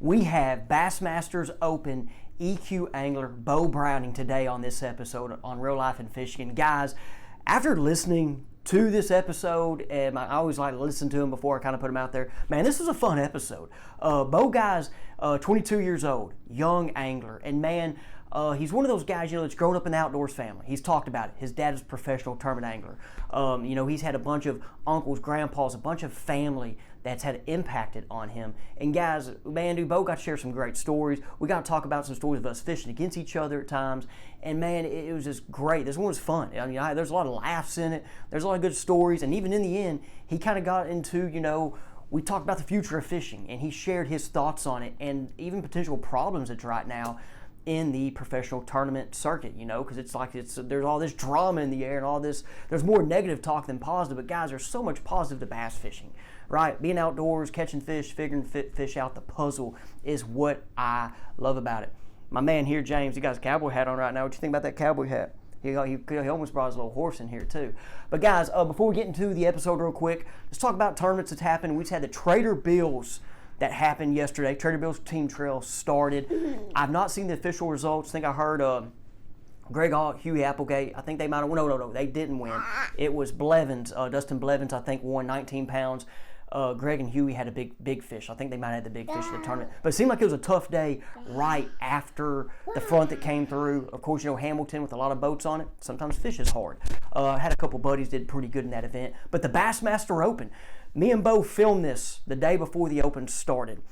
We have Bassmaster Open EQ angler Beau Browning today on this episode on Real Life and Fishing. And guys, after listening to this episode, and I always like to listen to him before I kind of put him out there, man, this was a fun episode. Beau guy's 22 years old, young angler, and man, he's one of those guys, that's grown up in the outdoors family. He's talked about it. His dad is a professional tournament angler. He's had a bunch of uncles, grandpas, a bunch of family that's had impacted on him. And guys, man, Beau got to share some great stories. We got to talk about some stories of us fishing against each other at times. And man, it was just great. This one was fun. There's a lot of laughs in it. There's a lot of good stories. And even in the end, he kind of got into, we talked about the future of fishing, and he shared his thoughts on it and even potential problems that's right now in the professional tournament circuit, because there's all this drama in the air and all this, there's more negative talk than positive. But guys, there's so much positive to bass fishing, right? Being outdoors, catching fish, figuring fish out, the puzzle is what I love about it. My man here, James, he got his cowboy hat on right now. What you think about that cowboy hat? He almost brought his little horse in here too. But guys, before we get into the episode real quick, let's talk about tournaments that's happened. We just had the Trader Bill's that happened yesterday. Trader Bill's Team Trail started. I've not seen the official results. I think I heard Greg Hawk, Huey Applegate. I think they might have. No, they didn't win. It was Blevins. Dustin Blevins, I think, won 19 pounds. Greg and Huey had a big fish. I think they might have had the big fish of the tournament. But it seemed like it was a tough day right after the front that came through. Of course, Hamilton with a lot of boats on it. Sometimes fish is hard. Had a couple buddies did pretty good in that event. But the Bassmaster Open, me and Beau filmed this the day before the Open started.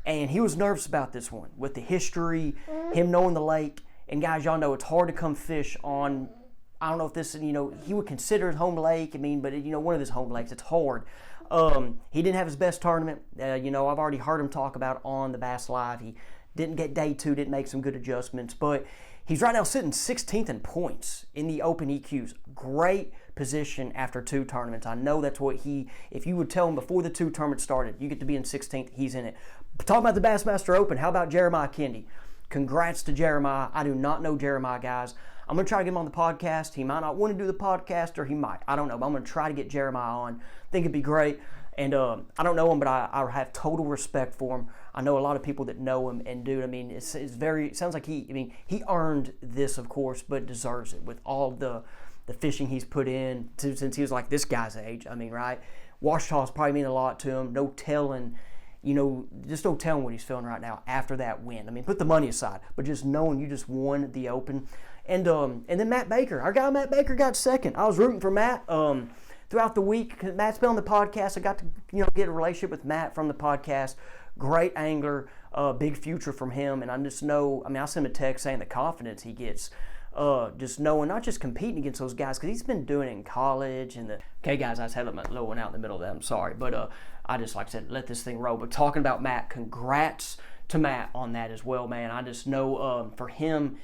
And he was nervous about this one with the history, him knowing the lake. And guys, y'all know it's hard to come fish on, I don't know if this, he would consider it home lake. But one of his home lakes, it's hard. He didn't have his best tournament. I've already heard him talk about on the Bass Live. He didn't get day 2, didn't make some good adjustments, but he's right now sitting 16th in points in the Open EQs. Great position after 2 tournaments. I know that's what if you would tell him before the 2 tournaments started, you get to be in 16th, he's in it. But talking about the Bassmaster Open, how about Jeremiah Kendi? Congrats to Jeremiah. I do not know Jeremiah, guys. I'm going to try to get him on the podcast. He might not want to do the podcast, or he might. I don't know, but I'm going to try to get Jeremiah on. I think it'd be great. And I don't know him, but I have total respect for him. I know a lot of people that know him and do. It sounds like he earned this, of course, but deserves it with all the fishing he's put in since he was like this guy's age. Right? Washita's probably mean a lot to him. No telling. Just don't tell him what he's feeling right now after that win. Put the money aside, but just knowing you just won the Open. And then Matt Baker, our guy Matt Baker got second. I was rooting for Matt throughout the week. Matt's been on the podcast. I got to get a relationship with Matt from the podcast. Great angler, big future from him. And I just know, I sent him a text saying the confidence he gets. Just knowing, not just competing against those guys, because he's been doing it in college. Okay, guys, I just had a little one out in the middle of that. I'm sorry. But I just, like I said, let this thing roll. But talking about Matt, congrats to Matt on that as well, man. I just know for him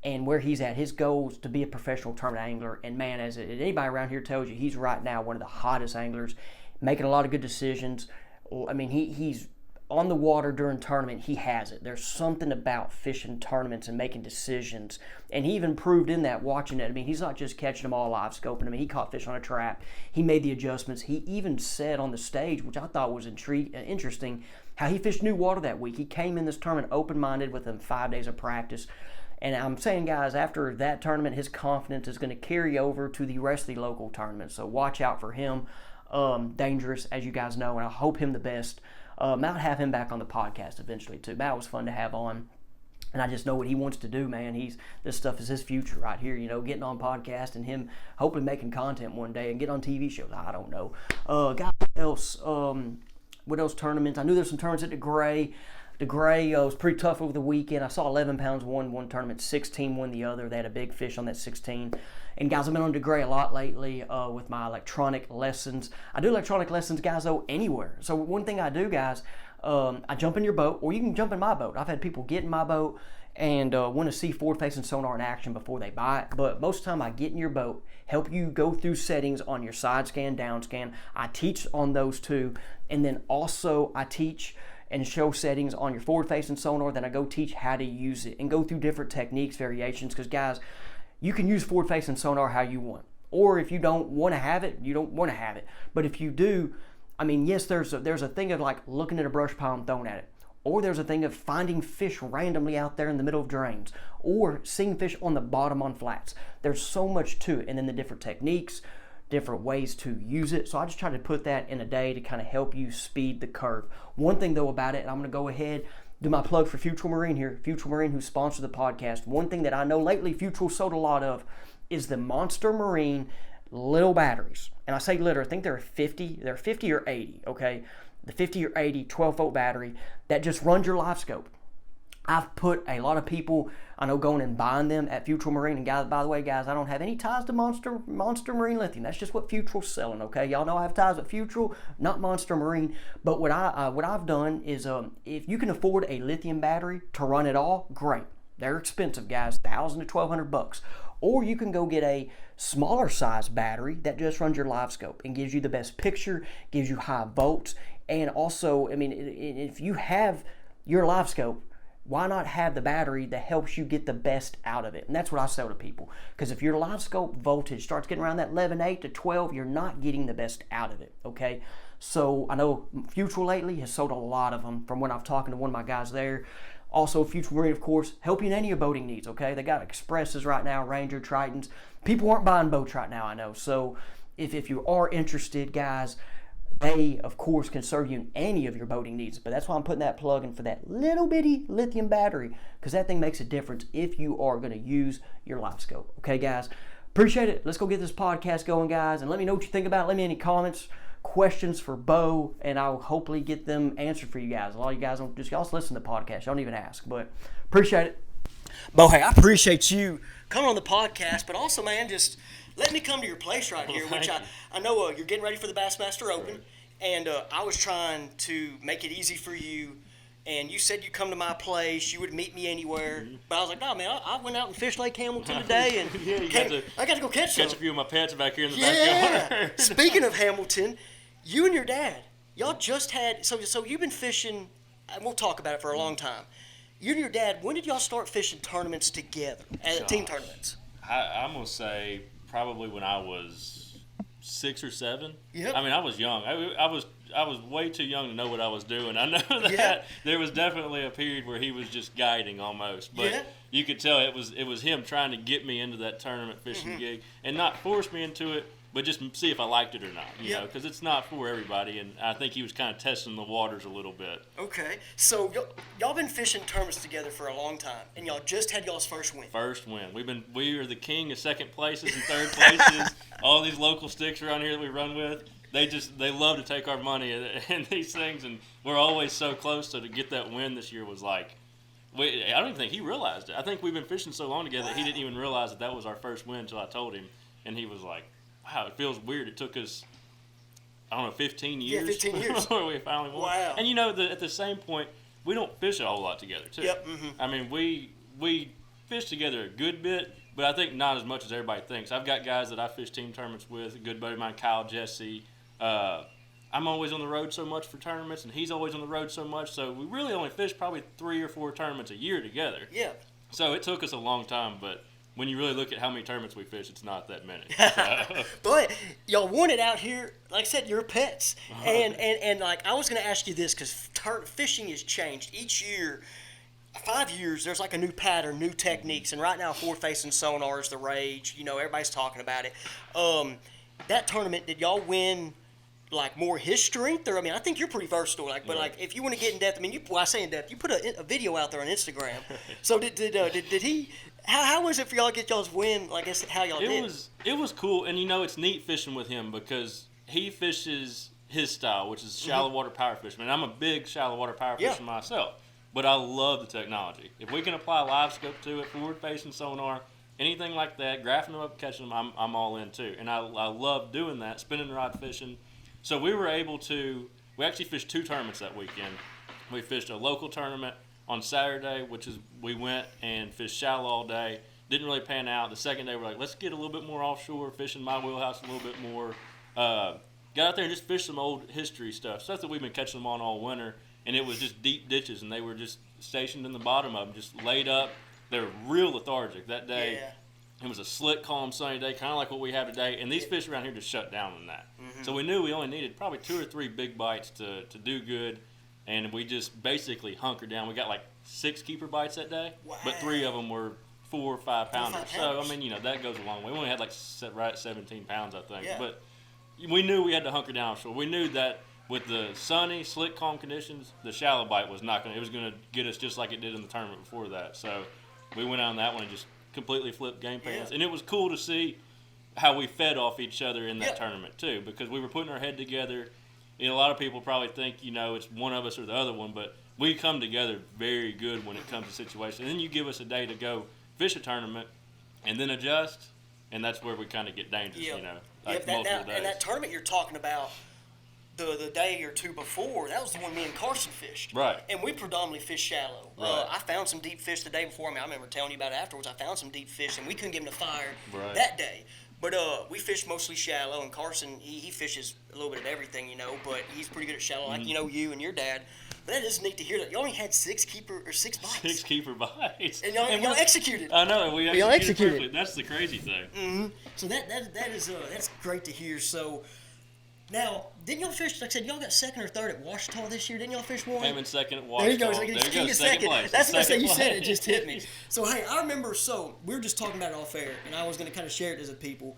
and where he's at, his goal is to be a professional tournament angler. And man, as anybody around here tells you, he's right now one of the hottest anglers, making a lot of good decisions. He's on the water during tournament. He has it. There's something about fishing tournaments and making decisions. And he even proved in that watching it. He's not just catching them all live scoping. He caught fish on a trap. He made the adjustments. He even said on the stage, which I thought was interesting, how he fished new water that week. He came in this tournament open-minded within 5 days of practice. And I'm saying, guys, after that tournament, his confidence is going to carry over to the rest of the local tournaments. So watch out for him. Dangerous, as you guys know, and I hope him the best. Might have him back on the podcast eventually, too. Matt was fun to have on. And I just know what he wants to do, man. This stuff is his future right here, getting on podcast and him hoping making content one day and get on TV shows. I don't know. Guys, what else tournaments? I knew there's some tournaments at DeGray. DeGray was pretty tough over the weekend. I saw 11 pounds won one tournament, 16 won the other. They had a big fish on that 16. And guys, I've been on DeGray a lot lately with my electronic lessons. I do electronic lessons, guys, though, anywhere. So one thing I do, guys, I jump in your boat, or you can jump in my boat. I've had people get in my boat and want to see forward-facing sonar in action before they buy it. But most of the time, I get in your boat, help you go through settings on your side scan, down scan. I teach on those too. And then also I teach and show settings on your forward-facing sonar. Then I go teach how to use it and go through different techniques, variations. Because, guys, you can use forward-facing sonar how you want. Or if you don't want to have it, you don't want to have it. But if you do, yes, there's a thing of like looking at a brush pile and throwing at it. or there's a thing of finding fish randomly out there in the middle of drains, or seeing fish on the bottom on flats. There's so much to it, and then the different techniques, different ways to use it. So I just try to put that in a day to kind of help you speed the curve. One thing though about it, and I'm going to go ahead, do my plug for Futural Marine here. Futural Marine, who sponsors the podcast. One thing that I know lately Futural sold a lot of is the Monster Marine little batteries. And I say little, I think they're 50 or 80, okay? The 50 or 80 12-volt battery that just runs your live scope. I've put a lot of people, I know, going and buying them at Futural Marine. And guys, by the way, guys, I don't have any ties to Monster Marine Lithium. That's just what Futural's selling, okay? Y'all know I have ties with Futural, not Monster Marine. But what I've done is, if you can afford a lithium battery to run it all, great. They're expensive, guys, $1,000 to $1,200. Or you can go get a smaller size battery that just runs your live scope and gives you the best picture, gives you high volts, and also, I mean, if you have your live scope, why not have the battery that helps you get the best out of it? And that's what I sell to people. Because if your live scope voltage starts getting around that 11.8 to 12, you're not getting the best out of it, okay? So I know Futural lately has sold a lot of them from when I've talked to one of my guys there. Also, Futural Marine, of course, help you in any of your boating needs, okay? They got Expresses right now, Ranger, Tritons. People aren't buying boats right now, I know. So if you are interested, guys, they, of course, can serve you in any of your boating needs. But that's why I'm putting that plug in for that little bitty lithium battery, because that thing makes a difference if you are going to use your live scope. Okay, guys? Appreciate it. Let's go get this podcast going, guys. And let me know what you think about it. Let me any comments, questions for Beau, and I'll hopefully get them answered for you guys. A lot of you guys don't just, y'all just listen to the podcast. Y'all don't even ask. But appreciate it. Beau, hey, I appreciate you coming on the podcast, but also, man, just let me come to your place right here, which I know you're getting ready for the Bassmaster Open, and I was trying to make it easy for you, and you said you'd come to my place, you would meet me anywhere, but I was like, no, man, I went out and fished Lake Hamilton today, and I got to go catch some. Catch a few of my pets back here in the backyard. Speaking of Hamilton, you and your dad, y'all just had, so you've been fishing, and we'll talk about it for a long time. You and your dad, when did y'all start fishing tournaments together, team tournaments? I'm going to say probably when I was 6 or 7. Yep. I mean, I was young. I was way too young to know what I was doing. I know that there was definitely a period where he was just guiding almost, but you could tell it was him trying to get me into that tournament fishing gig and not force me into it, but just see if I liked it or not, you know, because it's not for everybody, and I think he was kind of testing the waters a little bit. Okay, so y'all been fishing tournaments together for a long time, and y'all just had y'all's first win. First win. We are the king of second places and third places. All these local sticks around here that we run with, they love to take our money and these things, and we're always so close. So to get that win this year was like, I don't even think he realized it. I think we've been fishing so long together that he didn't even realize that was our first win until I told him, and he was like, wow, it feels weird. It took us, I don't know, 15 years. Yeah, 15 years. Before we finally won. Wow. And, you know, at the same point, we don't fish a whole lot together, too. Yep. Mm-hmm. I mean, we fish together a good bit, but I think not as much as everybody thinks. I've got guys that I fish team tournaments with, a good buddy of mine, Kyle Jesse. I'm always on the road so much for tournaments, and he's always on the road so much, so we really only fish probably 3 or 4 tournaments a year together. Yeah. So it took us a long time, but when you really look at how many tournaments we fish, it's not that many. But y'all won it out here. Like I said, you're pets. And like I was going to ask you this because fishing has changed. Each year, 5 years, there's like a new pattern, new techniques. And right now, forward-facing sonar is the rage. You know, everybody's talking about it. That tournament, did y'all win like more his strength? Or, I mean, I think you're pretty versatile. Like, but like if you want to get in depth, I mean, I say in depth, you put a video out there on Instagram. So did he? How was it for y'all to get y'all's win? Like, how y'all did? It was cool, and you know it's neat fishing with him because he fishes his style, which is shallow water power fishing. And I'm a big shallow water power fisher myself, but I love the technology. If we can apply live scope to it, forward facing sonar, anything like that, graphing them up, catching them, I'm all in too. And I love doing that, spinning rod fishing. So we were able to. We actually fished 2 tournaments that weekend. We fished a local tournament on Saturday, which is we went and fished shallow all day. Didn't really pan out. The second day, we're like, let's get a little bit more offshore, fishing my wheelhouse a little bit more. Got out there and just fished some old history stuff that we've been catching them on all winter. And it was just deep ditches, and they were just stationed in the bottom of them, just laid up. They were real lethargic that day. Yeah. It was a slick, calm, sunny day, kind of like what we have today. And these fish around here just shut down on that. Mm-hmm. So we knew we only needed probably 2 or 3 big bites to do good. and we just basically hunkered down. We got like 6 keeper bites that day, but 3 of them were 4 or 5 pounders. So, I mean, that goes a long way. We only had like right at 17 pounds, I think. Yeah. But we knew we had to hunker down offshore. We knew that with the sunny, slick, calm conditions, the shallow bite was not going to – it was going to get us just like it did in the tournament before that. So we went out on that one and just completely flipped game plans. Yeah. And it was cool to see how we fed off each other in that tournament too, because we were putting our head together. A lot of people probably think, it's one of us or the other one, but we come together very good when it comes to situations. And then you give us a day to go fish a tournament and then adjust, and that's where we kind of get dangerous, multiple days. And that tournament you're talking about, the day or two before, that was the one me and Carson fished. Right. And we predominantly fished shallow. Right. I found some deep fish the day before. I remember telling you about it afterwards. I found some deep fish, and we couldn't get them to fire that day. But we fish mostly shallow, and Carson, he fishes a little bit of everything, but he's pretty good at shallow, like, you and your dad. But that is neat to hear that you only had 6 bites. 6 keeper bites. And y'all executed. I know, and we executed perfectly. That's the crazy thing. Mm-hmm. So that's great to hear. So now, didn't y'all fish, like I said, y'all got 2nd or 3rd at Ouachita this year? Didn't y'all fish one? Came in 2nd at Ouachita. There you go. There you go. Second place. That's what I said. You said it just hit me. So, hey, I remember, we were just talking about it off air, and I was going to kind of share it as a people.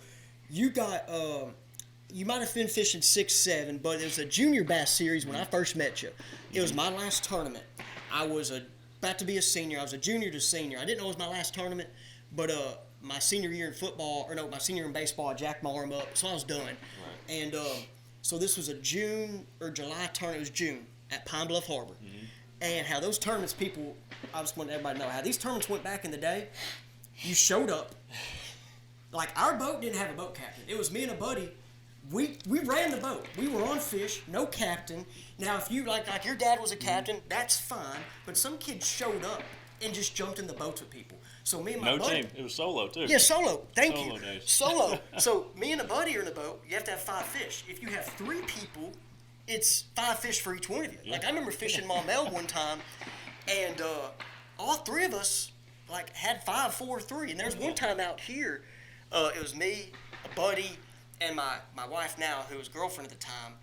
You got, you might have been fishing 6, 7, but it was a junior bass series when I first met you. It was my last tournament. I was about to be a senior. I was a junior to senior. I didn't know it was my last tournament, but my senior year in my senior in baseball, I jacked my arm up, so I was done. Right. And so this was a June or July tournament. It was June at Pine Bluff Harbor. Mm-hmm. And how those tournaments, I just want everybody to know how these tournaments went back in the day. You showed up. Like, our boat didn't have a boat captain. It was me and a buddy. We ran the boat. We were on fish, no captain. Now, if you, like your dad was a captain, that's fine. But some kids showed up and just jumped in the boats with people. So me and my buddy. No team. It was solo, too. Yeah, solo. Thank you. Solo days. Solo. So me and a buddy are in the boat. You have to have 5 fish. If you have 3 people, it's 5 fish for each one of you. Yeah. Like, I remember fishing Maumelle one time, and all 3 of us, had 5, 4, 3. And there's one time out here, it was me, a buddy, and my wife now, who was girlfriend at the time.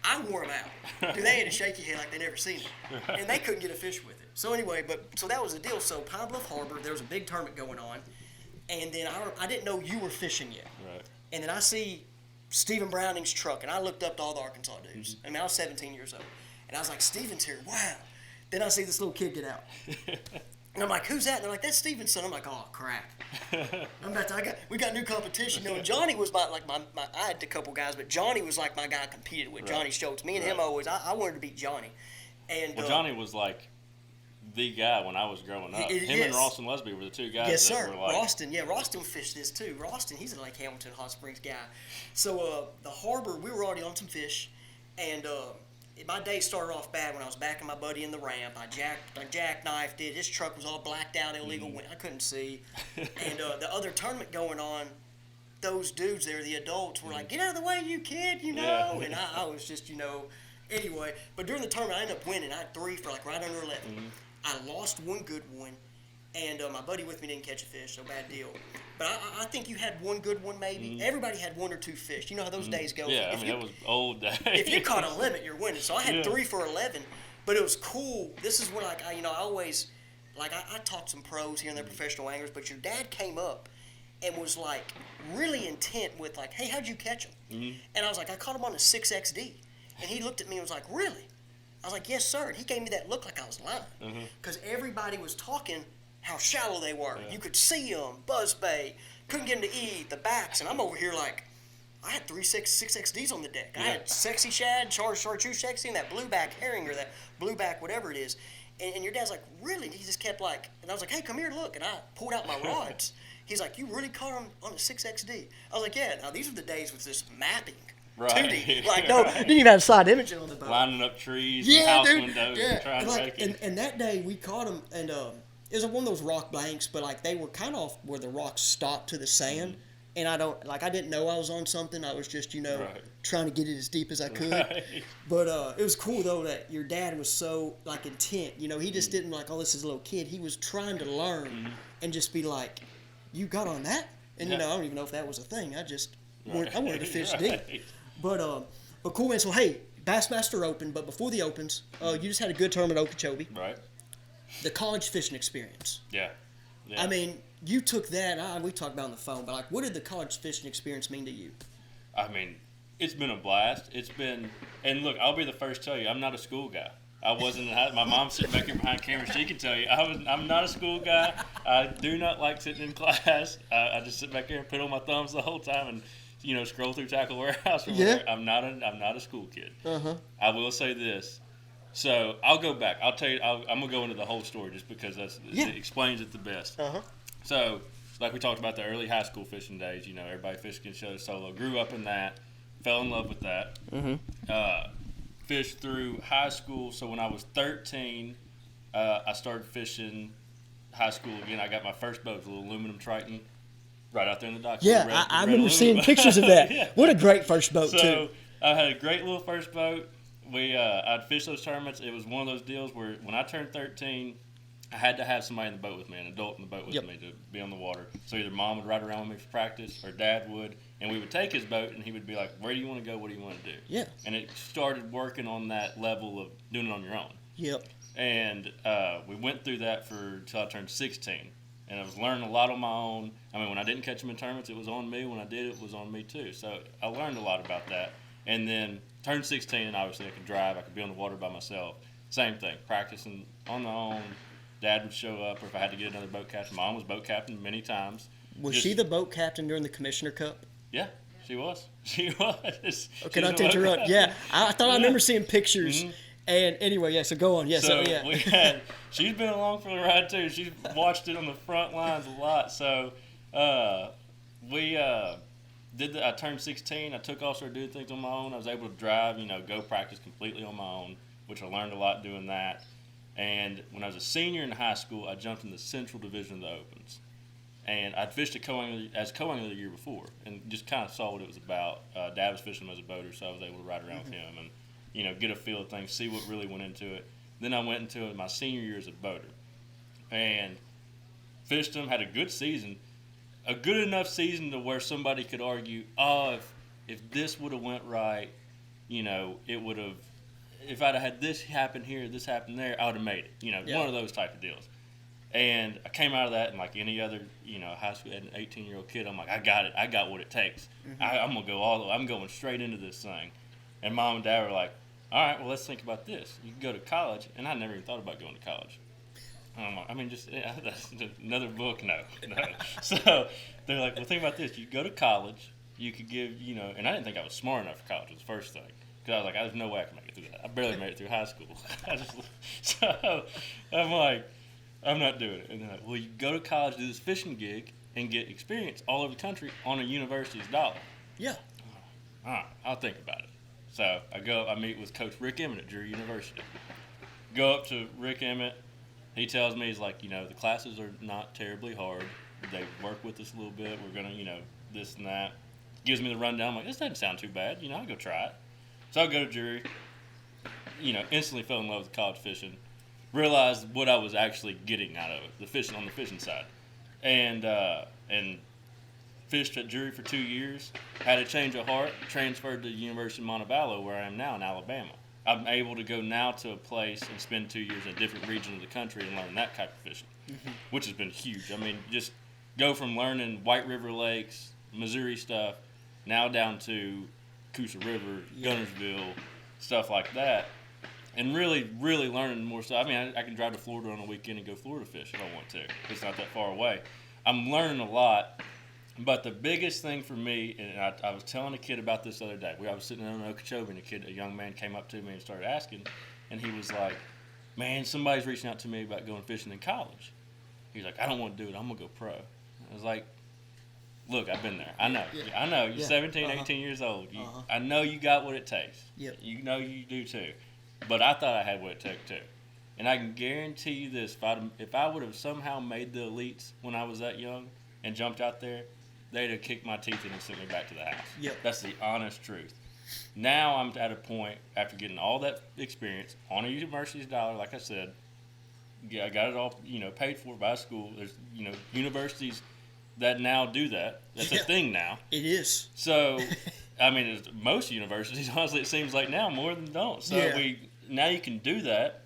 I wore them out. Dude, they had a shaky head like they never seen it. And they couldn't get a fish with it. So anyway, so that was the deal. So Pine Bluff Harbor, there was a big tournament going on. And then I didn't know you were fishing yet. Right. And then I see Stephen Browning's truck, and I looked up to all the Arkansas dudes. Mm-hmm. I mean, I was 17 years old. And I was like, Stephen's here. Wow. Then I see this little kid get out. And I'm like, who's that? And they're like, that's Stephen's son. I'm like, oh, crap. We got new competition. And Johnny was I had a couple guys, but Johnny was like my guy I competed with, Johnny Schultz. Me and him always, I wanted to beat Johnny. And Johnny was like the guy when I was growing up. Him and Ralston Lesby were the 2 guys. Yes, sir. Were like, Ralston fished this too. Ralston, he's a Lake Hamilton Hot Springs guy. So the harbor, we were already on some fish, and my day started off bad when I was backing my buddy in the ramp. I jackknifed it. His truck was all blacked out, illegal. I couldn't see. And the other tournament going on, those dudes there, the adults, were like, get out of the way, you kid, Yeah. And I was just, Anyway, but during the tournament, I ended up winning. I had 3 for right under 11. Mm-hmm. I lost one good one, and my buddy with me didn't catch a fish, so bad deal. But I think you had one good one, maybe. Mm-hmm. Everybody had 1 or 2 fish. You know how those days go. Yeah, that was old days. If you caught a limit, you're winning. So I had 3 for 11, but it was cool. This is when, I always, I taught some pros here and there, professional anglers, but your dad came up and was, really intent with, hey, how'd you catch him? Mm-hmm. And I was like, I caught him on a 6XD. And he looked at me and was like, really? I was like, yes, sir. And he gave me that look like I was lying. Because everybody was talking how shallow they were. Yeah. You could see them, buzzbait, couldn't get them to eat, the backs. And I'm over here I had 6XDs on the deck. Yeah. I had sexy shad, chartreuse sexy, and that blueback herring or that blueback whatever it is. And your dad's like, really? And he just kept and I was like, hey, come here, look. And I pulled out my rods. He's like, you really caught him on a 6XD? I was like, yeah. Now, these are the days with this mapping. Right. 2D. No, didn't even have side imaging on the boat. Lining up trees and house windows and trying to make it. And that day we caught them, and it was one of those rock banks, but they were kind of where the rocks stopped to the sand. Mm-hmm. And I didn't know I was on something. I was just, trying to get it as deep as I could. Right. But it was cool, though, that your dad was so, intent. He just didn't this is a little kid. He was trying to learn and just be like, you got on that? And, I don't even know if that was a thing. I wanted to fish deep. But cool, man. So, hey, Bassmaster Open, but before the Opens, you just had a good tournament at Okeechobee. Right. The college fishing experience. Yeah. I mean, you took that, we talked about it on the phone, but like, what did the college fishing experience mean to you? I mean, it's been a blast. It's been, and look, I'll be the first to tell you, I'm not a school guy. I wasn't. My mom's sitting back here behind camera. She can tell you, I'm not a school guy. I do not like sitting in class. I just sit back here and put on my thumbs the whole time and scroll through Tackle Warehouse or whatever. I'm not a school kid. I will say this. So I'll go back. I'll tell you. I'm gonna go into the whole story just because it explains it the best. So like we talked about the early high school fishing days. Everybody fishing each other solo. Grew up in that. Fell in love with that. Fished through high school. So when I was 13, I started fishing high school again. I got my first boat, a little aluminum Triton, right out there in the dock. Yeah, I remember seeing pictures of that. Yeah. What a great first boat, too. So I had a great little first boat. I'd fish those tournaments. It was one of those deals where when I turned 13, I had to have somebody in the boat with me, an adult in the boat with me to be on the water. So either mom would ride around with me for practice or dad would. And we would take his boat, and he would be like, where do you want to go? What do you want to do? Yeah. And it started working on that level of doing it on your own. Yep. And we went through that until I turned 16. And I was learning a lot on my own. I mean, when I didn't catch them in tournaments, it was on me. When I did, it was on me, too. So I learned a lot about that. And then turned 16, and obviously I could drive. I could be on the water by myself. Same thing, practicing on my own. Dad would show up, or if I had to get another boat captain. Mom was boat captain many times. Was she the boat captain during the Commissioner Cup? Yeah, she was. She was. Okay, not to interrupt. Yeah, I thought I remember seeing pictures. And anyway, yeah, so go on. Yeah, so yeah. She's been along for the ride, too. She's watched it on the front lines a lot. So I turned 16. I took off, started doing things on my own. I was able to drive, go practice completely on my own, which I learned a lot doing that. And when I was a senior in high school, I jumped in the Central Division of the Opens. And I'd fished as co-angler the year before and just kind of saw what it was about. Dad was fishing as a boater, so I was able to ride around with him and, get a feel of things, see what really went into it. Then I went into my senior year as a boater and fished them, had a good season, a good enough season to where somebody could argue, if this would have went right, it would have, if I'd have had this happen here, this happen there, I would have made it. One of those type of deals. And I came out of that, and like any other, high school, an 18-year-old kid, I'm like, I got it. I got what it takes. I'm gonna go all the way. I'm going straight into this thing. And mom and dad were like, all right, well, let's think about this. You can go to college, and I never even thought about going to college. That's another book. No. So they're like, well, think about this. You go to college, you could give, and I didn't think I was smart enough for college was the first thing. Because I was like, there's no way I can make it through that. I barely made it through high school. So I'm like, I'm not doing it. And they're like, well, you go to college, do this fishing gig, and get experience all over the country on a university's dollar. Yeah. All right, I'll think about it. So I meet with Coach Rick Emmett at Drury University. Go up to Rick Emmett. He tells me, he's like, the classes are not terribly hard. They work with us a little bit. We're going to, this and that. Gives me the rundown. I'm like, this doesn't sound too bad. I'll go try it. So I go to Drury. Instantly fell in love with college fishing. Realized what I was actually getting out of it, the fishing on the fishing side, and fished at Drury for 2 years. Had a change of heart, transferred to the University of Montevallo, where I am now in Alabama. I'm able to go now to a place and spend 2 years in a different region of the country and learn that type of fishing, which has been huge. I mean, just go from learning White River Lakes, Missouri stuff, now down to Coosa River, Gunnersville, stuff like that. And really, really learning more stuff. I mean, I can drive to Florida on a weekend and go Florida fish if I want to. It's not that far away. I'm learning a lot. But the biggest thing for me, and I was telling a kid about this the other day. I was sitting in Okeechobee, and a young man came up to me and started asking. And he was like, man, somebody's reaching out to me about going fishing in college. He's like, I don't want to do it. I'm going to go pro. I was like, look, I've been there. I know. Yeah. I know. You're 17, 18 years old. I know you got what it takes. Yep. You know you do too. But I thought I had what it took too. And I can guarantee you this, if I would have somehow made the elites when I was that young and jumped out there, they'd have kicked my teeth in and sent me back to the house. Yep. That's the honest truth. Now I'm at a point, after getting all that experience on a university's dollar, like I said, I got it all paid for by a school. There's universities that now do that. That's a thing now. It is. So I mean, most universities, honestly, it seems like now more than don't. So now you can do that,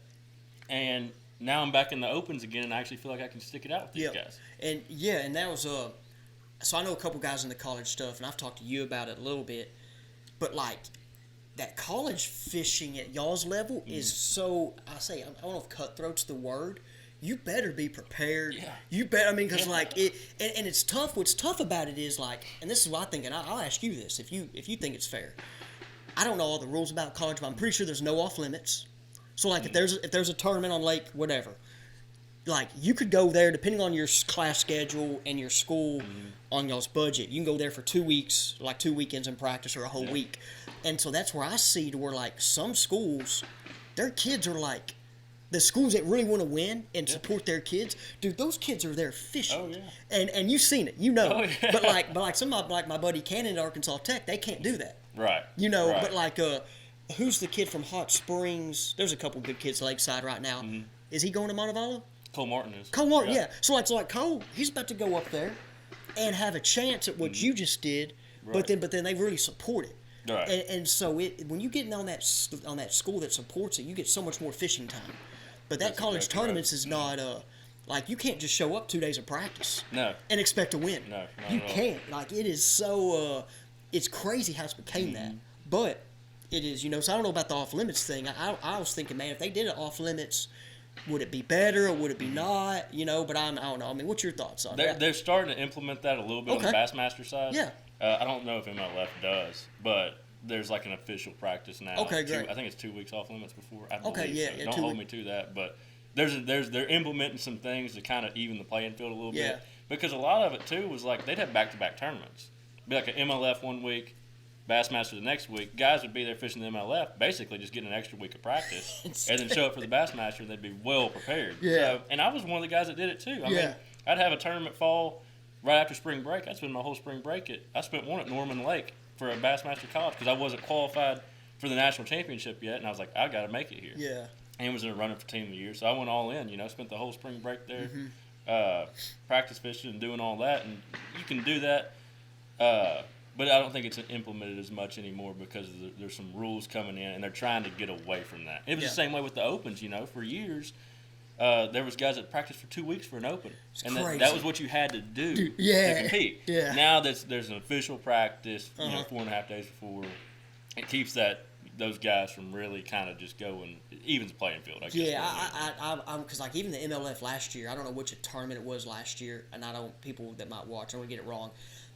and now I'm back in the opens again, and I actually feel like I can stick it out with these guys. And that was so I know a couple guys in the college stuff, and I've talked to you about it a little bit, but like that college fishing at y'all's level is so, I don't know if cutthroat's the word. You better be prepared. Yeah. You better, because like it, and it's tough. What's tough about it is like, and this is what I think, and I'll ask you this if you think it's fair. I don't know all the rules about college, but I'm pretty sure there's no off limits. So like if there's a tournament on lake whatever, like you could go there depending on your class schedule and your school on y'all's budget. You can go there for 2 weeks, like 2 weekends in practice or a whole week, and so that's where I see to where like some schools, their kids are like. The schools that really want to win and support their kids, dude, those kids are there fishing. Oh, yeah. And you've seen it, you know. Oh, yeah. But like some of like my buddy Cannon at Arkansas Tech, they can't do that. Right. You know, but like who's the kid from Hot Springs? There's a couple good kids Lakeside right now. Mm-hmm. Is he going to Montevallo? Cole Martin is. Cole Martin, yeah. So like Cole, he's about to go up there and have a chance at what you just did, but then they really support it. Right. And so when you get on that school that supports it, you get so much more fishing time. But that college tournaments is not like you can't just show up 2 days of practice and expect to win. No, you can't. Like it is so it's crazy how it's became that. But it is, so I don't know about the off limits thing. I was thinking, man, if they did it off limits, would it be better or would it be not? But I don't know. I mean, what's your thoughts on that? They're starting to implement that a little bit on the Bassmaster side. Yeah. I don't know if MLF does, but there's like an official practice now. Okay, great. I think it's 2 weeks off limits before. Don't hold me to that, but they're implementing some things to kind of even the playing field a little bit. Because a lot of it too was like they'd have back-to-back tournaments. Be like an MLF 1 week, Bassmaster the next week. Guys would be there fishing the MLF, basically just getting an extra week of practice, and then show up for the Bassmaster, and they'd be well prepared. Yeah. So, and I was one of the guys that did it too. I mean, I'd have a tournament fall right after spring break. I'd spend my whole spring break I spent one at Norman Lake for a Bassmaster College because I wasn't qualified for the national championship yet, and I was like, I got to make it here. Yeah. And was in a running for team of the year, so I went all in. Spent the whole spring break there, practice fishing and doing all that, and you can do that. But I don't think it's implemented as much anymore because there's some rules coming in, and they're trying to get away from that. It was the same way with the opens. For years. There was guys that practiced for 2 weeks for an open, and that was what you had to do to compete. Yeah. Now there's an official practice, 4.5 days before. It keeps those guys from really kind of just going, it evens the playing field. I guess. Yeah, I'm because like even the MLF last year, I don't know which tournament it was last year, and people that might watch, I don't want to get it wrong,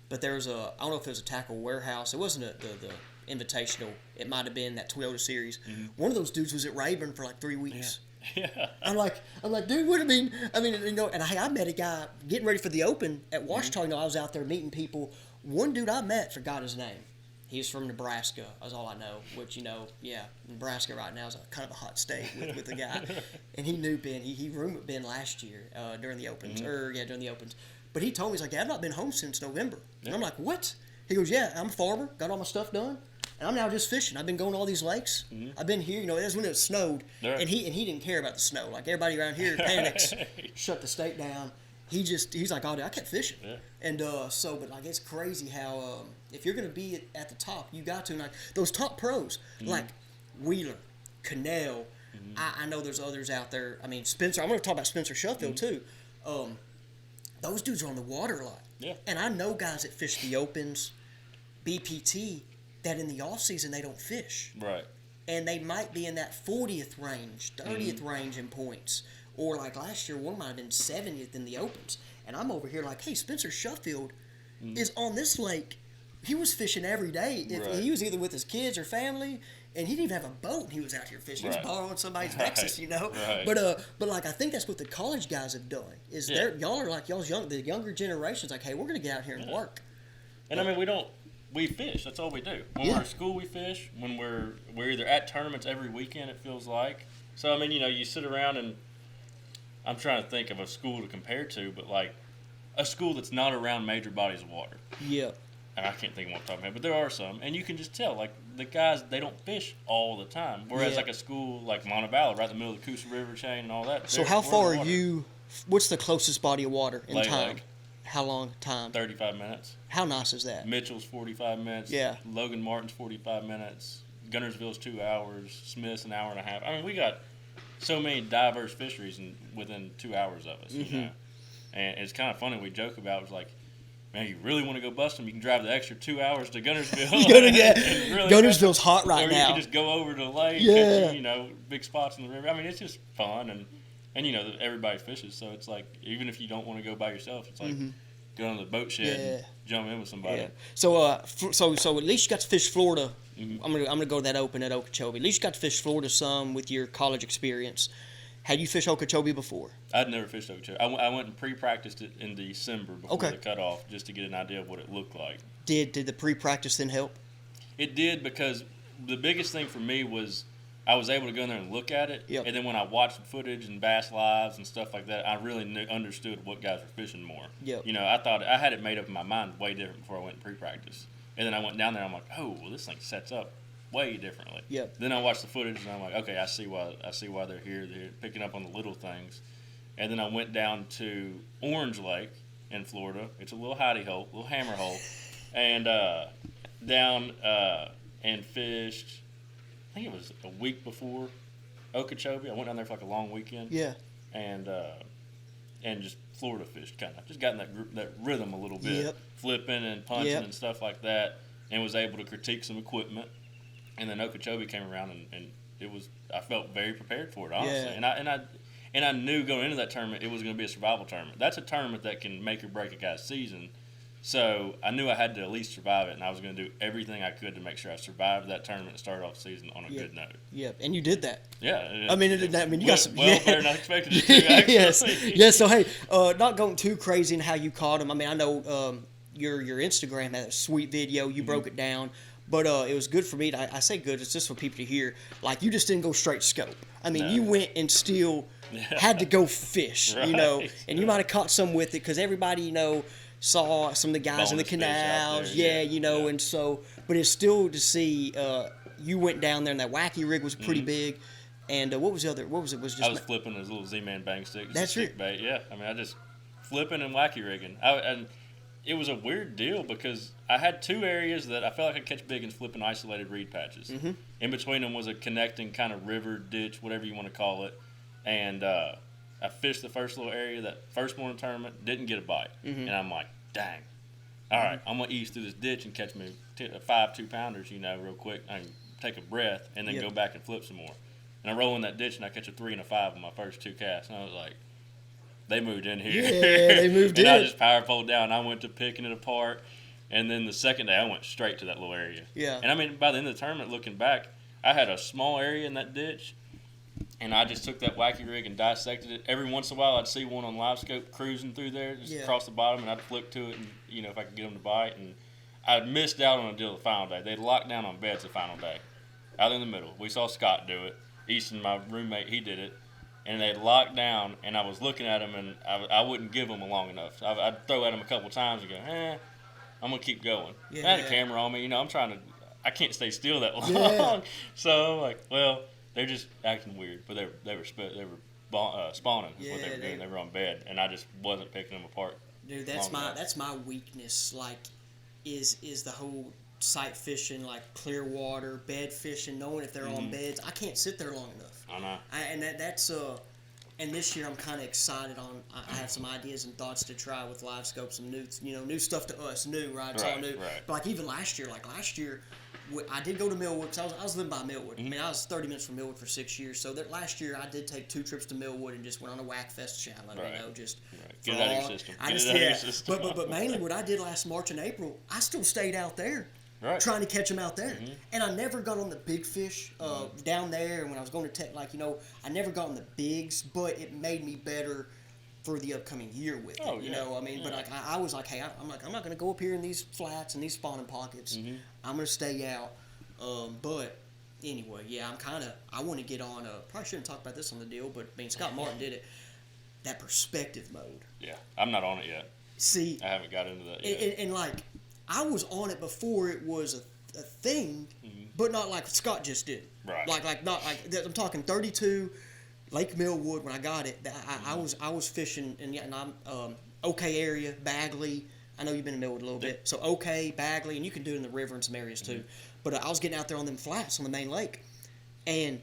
but there was I don't know if it was a tackle warehouse. It wasn't the Invitational. It might have been that Toyota Series. Mm-hmm. One of those dudes was at Rayburn for like 3 weeks. Yeah. Yeah. I'm like, dude, what I mean, and I met a guy getting ready for the Open at Washita. I was out there meeting people. One dude I met forgot his name. He was from Nebraska. That's all I know. Which Nebraska right now is kind of a hot state with the guy. And he knew Ben. He roomed with Ben last year during the Opens. During the Opens. But he told me, he's like, I've not been home since November. Yeah. And I'm like, what? He goes, yeah, I'm a farmer. Got all my stuff done. And I'm now just fishing. I've been going to all these lakes. Mm-hmm. I've been here. It was when it snowed, and he didn't care about the snow. Like everybody around here panics, shut the state down. He's like, oh, dude, I kept fishing. Yeah. And but like it's crazy how if you're gonna be at the top, you got to. And like those top pros, like Wheeler, Cannell. Mm-hmm. I know there's others out there. I mean Spencer. I'm gonna talk about Spencer Sheffield too. Those dudes are on the water a lot. Yeah. And I know guys that fish the Opens, BPT. That in the off season they don't fish. Right. And they might be in that 40th range, 30th range in points. Or like last year, one might have been 70th in the Opens. And I'm over here like, hey, Spencer Sheffield is on this lake. He was fishing every day. He was either with his kids or family, and he didn't even have a boat. He was out here fishing. He was borrowing somebody's Nexus, Right. But like I think that's what the college guys have done. Y'all are like the younger generation's like, hey, we're gonna get out here and work. And I mean we fish. That's all we do. When we're at school, we fish. When we're either at tournaments every weekend, it feels like. So I mean, you sit around and I'm trying to think of a school to compare to, but like a school that's not around major bodies of water. Yeah. And I can't think of what I'm talking about, but there are some, and you can just tell like the guys they don't fish all the time. Whereas like a school like Montevallo, right in the middle of the Coosa River chain and all that. So how far are you? What's the closest body of water in time? Lake. How long time? 35 minutes. How nice is that? Mitchell's 45 minutes. Yeah. Logan Martin's 45 minutes. Gunnersville's 2 hours. Smith's an hour and a half. I mean, we got so many diverse fisheries within 2 hours of us, you know. And it's kind of funny. We joke about it. It's like, man, you really want to go bust them, you can drive the extra 2 hours to Gunnersville. Really Gunnersville's hot right now. Or you can just go over to the lake, yeah. catch, you know, big spots in the river. I mean, it's just fun, and you know, everybody fishes, so it's like, even if you don't want to go by yourself, it's like go on the boat shed and jump in with somebody. Yeah. So, so at least you got to fish Florida. I'm gonna go to that Open at Okeechobee. At least you got to fish Florida some with your college experience. Had you fished Okeechobee before? I'd never fished Okeechobee. I went and pre-practiced it in December before the cutoff, just to get an idea of what it looked like. Did the pre-practice then help? It did, because the biggest thing for me was I was able to go in there and look at it, and then when I watched the footage and Bass Lives and stuff like that, I really understood what guys were fishing more. You know, I thought I had it made up in my mind way different before I went and pre-practice, and then I went down there and I'm like, oh, well, this thing sets up way differently. Then I watched the footage and I'm like, okay, I see why they're here. They're picking up on the little things. And then I went down to Orange Lake in Florida. It's a little hidey hole, little hammer hole, and down and fished. I think it was a week before Okeechobee. I went down there for like a long weekend. And just Florida fished, kind of just got in that rhythm a little bit, flipping and punching and stuff like that, and was able to critique some equipment. And then Okeechobee came around, and I felt very prepared for it, honestly. And I knew going into that tournament it was going to be a survival tournament. That's a tournament that can make or break a guy's season. So I knew I had to at least survive it, and I was going to do everything I could to make sure I survived that tournament and started off the season on a good note. And you did that. Yeah. I mean, you got some. Well, better than I expected it to, actually. Yes. So, hey, not going too crazy in how you caught them. I mean, I know your Instagram had a sweet video. You broke it down. But it was good for me. I say good, it's just for people to hear. Like, you just didn't go straight scope. I mean, you went and still had to go fish, you know. And you might have caught some with it because everybody, you know, saw some of the guys in the canals. You know, and so. But it's still to see you went down there and that wacky rig was pretty big. And what was the other? What was it? Was just I was flipping his little Z-Man bang stick. That's stick bait. Yeah, I mean, I just flipping and wacky rigging. And it was a weird deal because I had two areas that I felt like I could catch big and flipping isolated reed patches. In between them was a connecting kind of river, ditch, whatever you want to call it. And I fished the first little area that first morning tournament, didn't get a bite. And I'm like, dang. All right, I'm going to ease through this ditch and catch me 5 2-pounders, you know, real quick. I can take a breath and then go back and flip some more. And I roll in that ditch and I catch a 3 and a 5 on my first 2 casts. And I was like, they moved in here. Yeah, they moved and in. I just power pulled down. I went to picking it apart. And then the second day, I went straight to that little area. And I mean, by the end of the tournament, looking back, I had a small area in that ditch. And I just took that wacky rig and dissected it. Every once in a while, I'd see one on live scope cruising through there, just across the bottom, and I'd flick to it, and you know, if I could get them to bite. And I'd missed out on a deal the final day. They'd locked down on beds the final day, out in the middle. We saw Scott do it. Easton, my roommate, he did it. And they'd locked down, and I was looking at them, and I wouldn't give them long enough. I'd throw at them a couple times and go, I'm going to keep going. I had a camera on me. You know, I can't stay still that long. So I'm like, well, they're just acting weird. But they were spawning is what they were doing. They were on bed, and I just wasn't picking them apart. Dude, that's my weakness, like, is the whole sight fishing, like clear water, bed fishing, knowing if they're on beds. I can't sit there long enough. I know. And this year I'm kind of excited on. I have some ideas and thoughts to try with live scope, some new stuff to us, right? It's all new. But like even last year, I did go to Millwood because I was living by Millwood. I mean, I was 30 minutes from Millwood for 6 years. So that last year I did take 2 trips to Millwood and just went on a whack fest shallow, you know, just get it out of your system. But mainly what I did last March and April, I still stayed out there. Trying to catch them out there. And I never got on the big fish down there. And when I was going to tech, I never got on the bigs, but it made me better for the upcoming year with it. You know, I mean, but I was like, hey, I'm not going to go up here in these flats and these spawning pockets. I'm going to stay out. But anyway, I want to get on, probably shouldn't talk about this on the deal, but I mean, Scott Martin did it, that perspective mode. Yeah, I'm not on it yet. See. I haven't got into that yet. And I was on it before it was a thing, but not like Scott just did. I'm talking 32, Lake Millwood when I got it. I was fishing and I'm okay area, Bagley. I know you've been in Millwood a little bit. So okay, Bagley, and you can do it in the river in some areas too. But I was getting out there on them flats on the main lake. And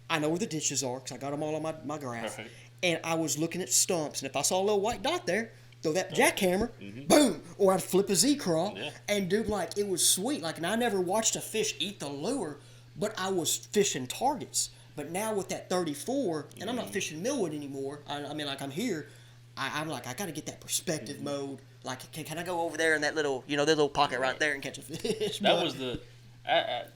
I know where the ditches are because I got them all on my graph. Right. And I was looking at stumps. And if I saw a little white dot there, throw that jackhammer, boom. Or I'd flip a Z-crawl. Yeah. And dude, like, it was sweet. Like, and I never watched a fish eat the lure, but I was fishing targets. But now with that 34, and I'm not fishing Millwood anymore. I mean, like, I'm here. I'm like, I got to get that perspective mode. Like, can I go over there in that little, that little pocket right there and catch a fish? That was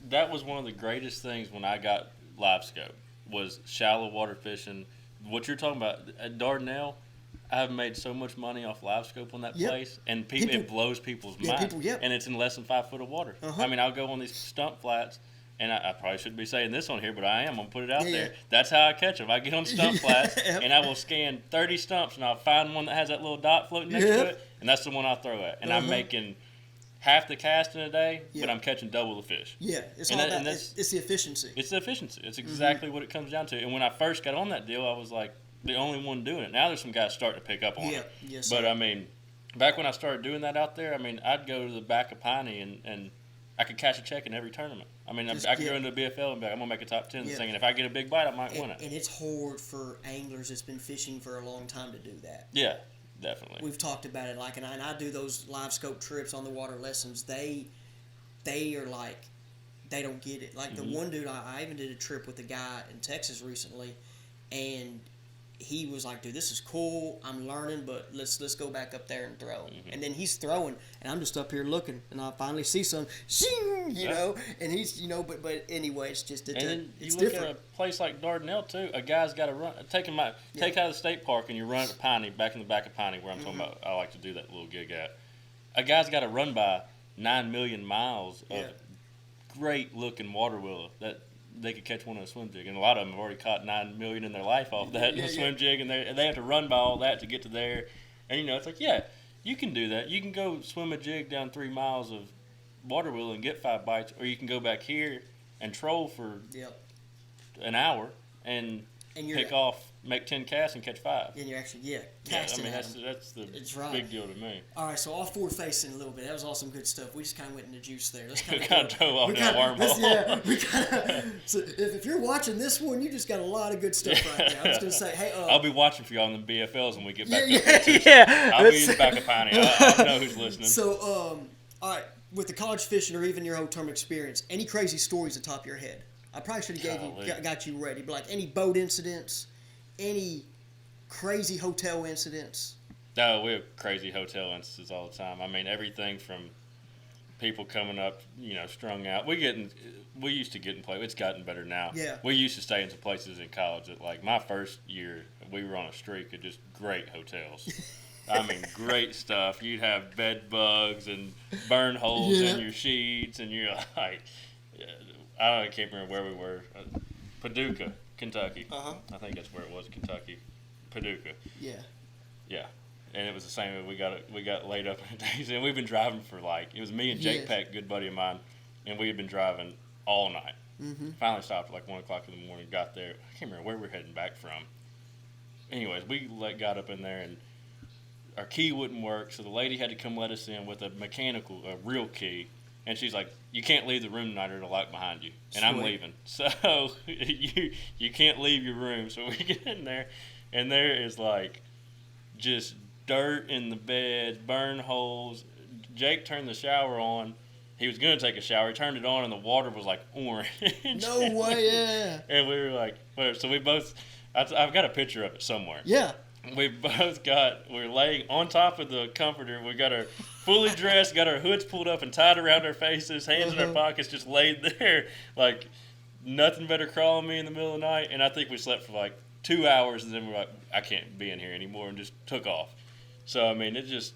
that was one of the greatest things when I got live scope was shallow water fishing. What you're talking about at Dardanelle, I've made so much money off live scope on that place, and it blows people's mind. And it's in less than 5 foot of water. I mean, I'll go on these stump flats. And I probably shouldn't be saying this on here, but I am. I'm going to put it out there. That's how I catch them. I get on stump flats, and I will scan 30 stumps, and I'll find one that has that little dot floating next to it, and that's the one I'll throw at. And I'm making half the cast in a day, but I'm catching double the fish. Yeah, it's all about it's the efficiency. It's the efficiency. It's exactly what it comes down to. And when I first got on that deal, I was like the only one doing it. Now there's some guys starting to pick up on it. Yes, but, I mean, back when I started doing that out there, I mean, I'd go to the back of Piney, and I could catch a check in every tournament. I mean, I could go into the BFL and be like, I'm going to make a top 10 thing, and if I get a big bite, I might win it. And it's hard for anglers that's been fishing for a long time to do that. Yeah, definitely. We've talked about it, like, and I do those live scope trips on the water lessons. They are like, they don't get it. Like, the one dude, I even did a trip with a guy in Texas recently, and he was like, dude, this is cool. I'm learning, but let's go back up there and throw. And then he's throwing, and I'm just up here looking, and I finally see some, shing, know, and he's, but anyway, it's just, it's you look different. at a place like Dardanelle, too. A guy's got to run. Take out of the state park, and you run at Piney, back in the back of Piney, where I'm talking about, I like to do that little gig at. A guy's got to run by 9 million miles of great-looking water willow that they could catch one on a swim jig, and a lot of them have already caught 9 million in their life off that in a swim jig, and they have to run by all that to get to there. And it's like, you can do that. You can go swim a jig down 3 miles of water willow and get 5 bites, or you can go back here and troll for an hour and pick off, make 10 casts and catch 5. And you're actually casting. I mean, that's the big deal to me. All right, so off forward facing a little bit. That was all some good stuff. We just kind of went into juice there. Let's kind of drove off that wormhole. So if you're watching this one, you just got a lot of good stuff right now. I'm just gonna say, hey, I'll be watching for y'all in the BFLs when we get back. I'll be in the back of Piney. I know who's listening. So, all right, with the college fishing or even your whole term experience, any crazy stories at the top of your head? I probably should have got you ready, but like any boat incidents, any crazy hotel incidents? No, we have crazy hotel incidents all the time. I mean, everything from people coming up, strung out. We used to get in play. It's gotten better now. Yeah. We used to stay in some places in college that, like, my first year, we were on a streak of just great hotels. I mean, great stuff. You'd have bed bugs and burn holes in your sheets, and you're like, I can't remember where we were. Paducah, Kentucky. I think that's where it was, Kentucky. Paducah. Yeah. Yeah. And it was the same. We got laid up in days, and we've been driving for it was me and Jake Peck, good buddy of mine, and we had been driving all night. Finally stopped at like 1 o'clock in the morning, got there. I can't remember where we were heading back from. Anyways, we got up in there, and our key wouldn't work, so the lady had to come let us in with a real key. And she's like, you can't leave the room tonight or it'll lock behind you. And I'm leaving. So you can't leave your room. So we get in there, and there is like just dirt in the bed, burn holes. Jake turned the shower on. He was going to take a shower. He turned it on, and the water was like orange. No way, yeah. And we were like, so we both, I've got a picture of it somewhere. Yeah. We're laying on top of the comforter. We got our fully dressed, got our hoods pulled up and tied around our faces, hands in our pockets, just laid there. Like, nothing better crawling me in the middle of the night. And I think we slept for like 2 hours, and then we're like, I can't be in here anymore, and just took off. So, I mean, it's just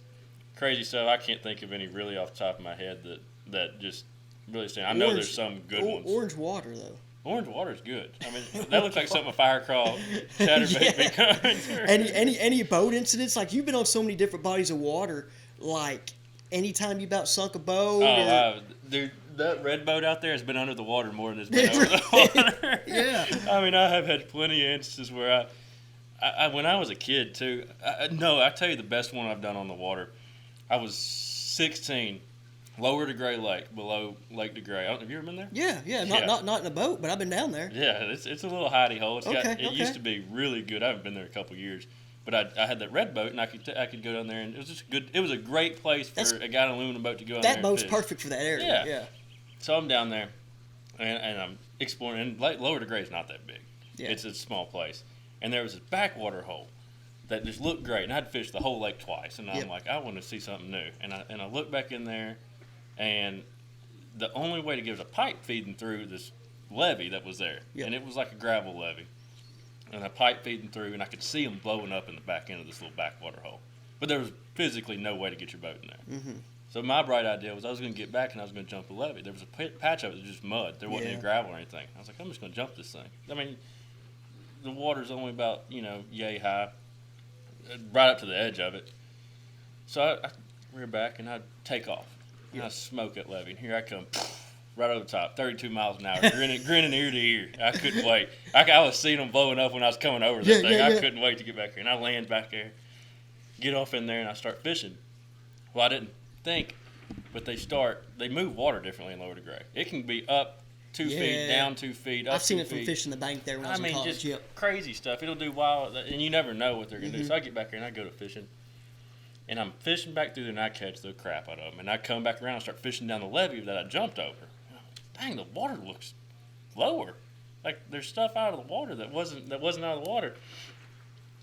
crazy stuff. I can't think of any really off the top of my head that just really stand. I know there's some good ones. Orange water, though. Orange water is good. I mean, that looks like something a fire crawl chatterbait be coming through. Any boat incidents? Like, you've been on so many different bodies of water. Like, anytime you about sunk a boat? Dude, that red boat out there has been under the water more than it's been over the water. Yeah. I mean, I have had plenty of instances where when I was a kid too. I tell you the best one I've done on the water. I was 16, lower to Gray Lake, below Lake DeGray. Have you ever been there? Yeah. Not in a boat, but I've been down there. Yeah, it's a little hidey hole. It used to be really good. I haven't been there in a couple of years, but I had that red boat, and I could go down there, and it was just good. It was a great place for a guy in an aluminum boat to go down there. That boat's perfect for that area. Yeah. So I'm down there, and I'm exploring. And Lower DeGray is not that big. Yeah. It's a small place, and there was this backwater hole that just looked great, and I'd fished the whole lake twice, and I'm like, I want to see something new, and I look back in there, and the only way to get was a pipe feeding through this levee that was there, and it was like a gravel levee, and a pipe feeding through, and I could see them blowing up in the back end of this little backwater hole, but there was physically no way to get your boat in there. Mm-hmm. So my bright idea was I was going to get back and I was going to jump the levee. There was a patch of it that was just mud. There wasn't any gravel or anything. I was like, I'm just going to jump this thing. I mean, the water's only about, yay high, right up to the edge of it. So I rear back and I'd take off. And I smoke that levee. And here I come, right over the top, 32 miles an hour, grinning ear to ear. I couldn't wait. I was seeing them blowing up when I was coming over that thing. I couldn't wait to get back here. And I land back there, get off in there, and I start fishing. Well, I didn't think, but they move water differently in Lower DeGray. It can be up 2 feet, down 2 feet, up 2 feet. I've seen it from fishing the bank there when I was in college. Just crazy stuff. It'll do wild, and you never know what they're going to do. So I get back here and I go to fishing, and I'm fishing back through there, and I catch the crap out of them. And I come back around and start fishing down the levee that I jumped over. Dang, the water looks lower. Like there's stuff out of the water that wasn't out of the water.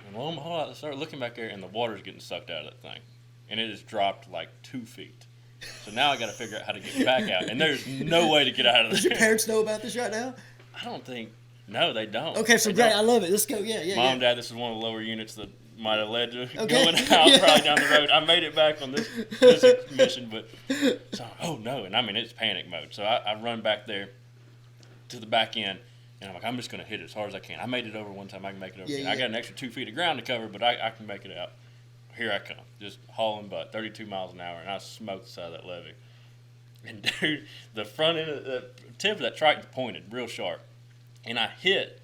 And lo and behold, I start looking back there, and the water's getting sucked out of that thing. And it has dropped like 2 feet. So now I got to figure out how to get back out. And there's no way to get out of there. Does your parents know about this right now? I don't think. No, they don't. Okay, so great. I love it. Let's go. Yeah. Mom, Dad, this is one of the lower units that might have led to going out probably down the road. I made it back on this mission, but so oh no, and I mean it's panic mode. So I run back there to the back end, and I'm like, I'm just going to hit it as hard as I can. I made it over one time. I can make it over again. I got an extra 2 feet of ground to cover, but I can make it out. Here I come, just hauling butt, 32 miles an hour, and I smoked the side of that levee. And dude, the front end of the tip of that Triton's pointed real sharp, and I hit,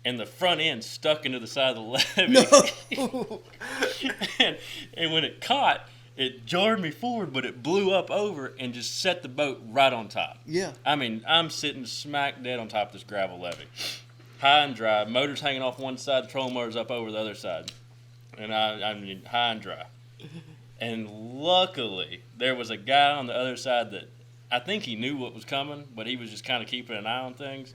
and the front end stuck into the side of the levee. No. and when it caught, it jarred me forward, but it blew up over and just set the boat right on top. Yeah. I mean, I'm sitting smack dead on top of this gravel levee, high and dry, motors hanging off one side, the trolling motor's up over the other side. And I mean, high and dry. And luckily, there was a guy on the other side that I think he knew what was coming, but he was just kind of keeping an eye on things.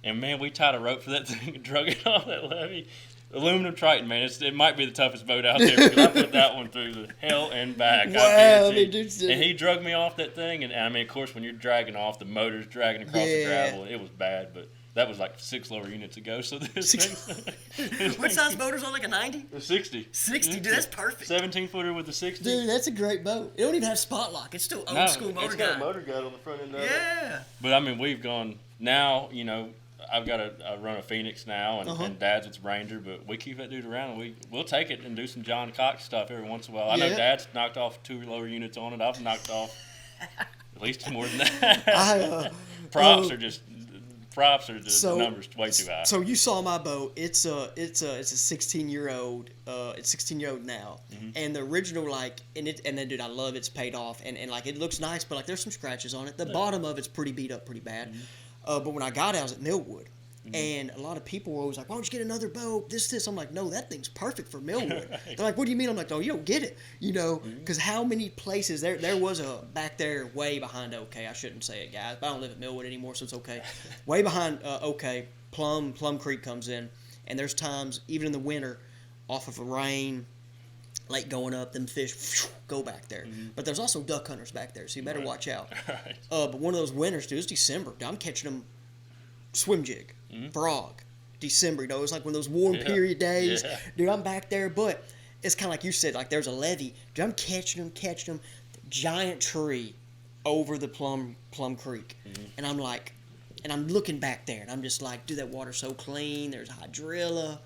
And, man, we tied a rope for that thing and drug it off that levee. Aluminum Triton, man, it might be the toughest boat out there because I put that one through the hell and back. Wow. And he drug me off that thing. And, I mean, of course, when you're dragging off, the motor's dragging across the gravel. It was bad, but that was like 6 lower units ago. So this thing. What size motor's on, like a 90? A 60. 60, dude, that's perfect. 17-footer with a 60. Dude, that's a great boat. It don't even have spot lock. It's still old school motor it's guide. got a motor guide on the front end of it. Yeah. But, I mean, we've gone now, I've got a run a Phoenix now, and Dad's with Ranger, but we keep that dude around, and we'll take it and do some John Cox stuff every once in a while. I know Dad's knocked off 2 lower units on it. I've knocked off at least more than that. Props are the numbers way too high. So you saw my boat. It's a 16-year-old. It's 16-year-old now, and the original and then dude, I love it's paid off, and like it looks nice, but like there's some scratches on it. The bottom of it's pretty beat up, pretty bad. But when I got it, I was at Millwood. And a lot of people were always like, why don't you get another boat? This. I'm like, no, that thing's perfect for Millwood. Right. They're like, what do you mean? I'm like, no, you don't get it. Because how many places, there was a, back there way behind OK. I shouldn't say it, guys, but I don't live at Millwood anymore, so it's OK. Way behind OK, Plum Creek comes in. And there's times, even in the winter, off of a rain, lake going up, them fish go back there. But there's also duck hunters back there, so you better watch out. Right. But one of those winters, dude, it's December. Dude, I'm catching them swim jig, frog, December. It's like one of those warm period days. Yeah. Dude, I'm back there, but it's kind of like you said, like there's a levee. Dude, I'm catching them. The giant tree over the Plum Creek. And I'm like, and I'm looking back there, and I'm just like, dude, that water's so clean. There's hydrilla.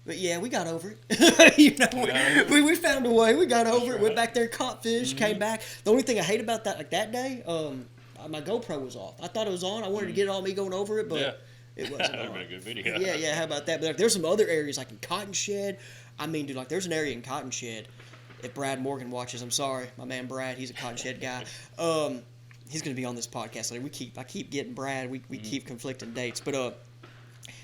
But yeah, we got over it. We found a way. We got over it. Went back there, caught fish, came back. The only thing I hate about that, like that day, my GoPro was off. I thought it was on. I wanted to get it on me going over it, but It wasn't That would have on. been a good video. Yeah. How about that? But like, there's some other areas like in Cotton Shed. I mean, dude, like there's an area in Cotton Shed. If Brad Morgan watches, I'm sorry, my man Brad. He's a Cotton Shed guy. He's gonna be on this podcast later. I keep getting Brad. We keep conflicting dates, but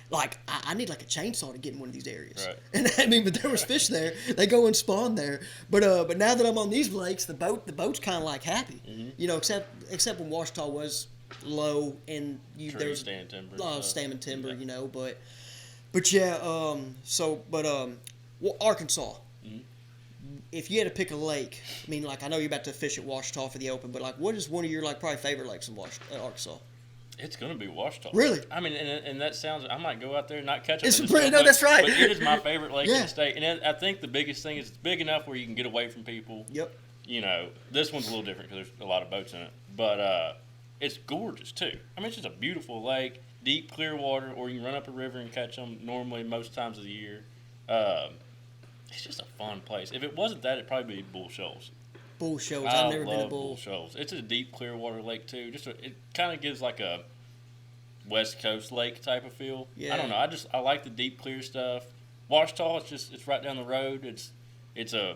like I need like a chainsaw to get in one of these areas. Right. And I mean, but there was fish there. They go and spawn there. But now that I'm on these lakes, the boat's kind of like happy. You know, except when Washita was low and there's stand timber. Stammen timber. You know, but yeah. Well, Arkansas. If you had to pick a lake, I mean, like I know you're about to fish at Washita for the Open, but like, what is one of your like probably favorite lakes in Arkansas? It's gonna be Washita. Really? I mean, and that sounds. I might go out there and not catch it. No, that's right. But it is my favorite lake in Yeah. the state, and I think the biggest thing is it's big enough where you can get away from people. Yep. You know, this one's a little different because there's a lot of boats in it, but it's gorgeous too. I mean, it's just a beautiful lake, deep, clear water, or you can run up a river and catch them. Normally, most times of the year. It's just a fun place. If it wasn't that, it'd probably be Bull Shoals. Bull Shoals. I I've never been to love Bull. Shoals. It's a deep, clear water lake too. It kind of gives like a West Coast lake type of feel. Yeah. I don't know. I like the deep, clear stuff. Washita, it's right down the road. It's a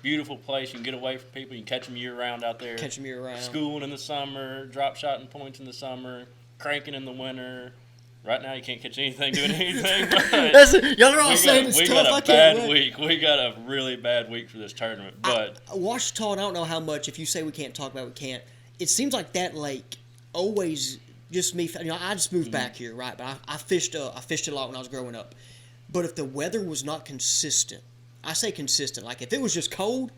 beautiful place. You can get away from people. You can catch them year round out there. Catch them year round. Schooling in the summer, drop shotting points in the summer, cranking in the winter. Right now, you can't catch anything doing anything. But y'all are all saying it's we tough. got I a can't bad wait. week. We got a really bad week for this tournament. But Washita, I don't know how much. If you say we can't talk about it, we can't. It seems like that lake always just me. You know, I just moved back here, right? But I fished a lot when I was growing up. But if the weather was not consistent, I say consistent. Like if it was just cold,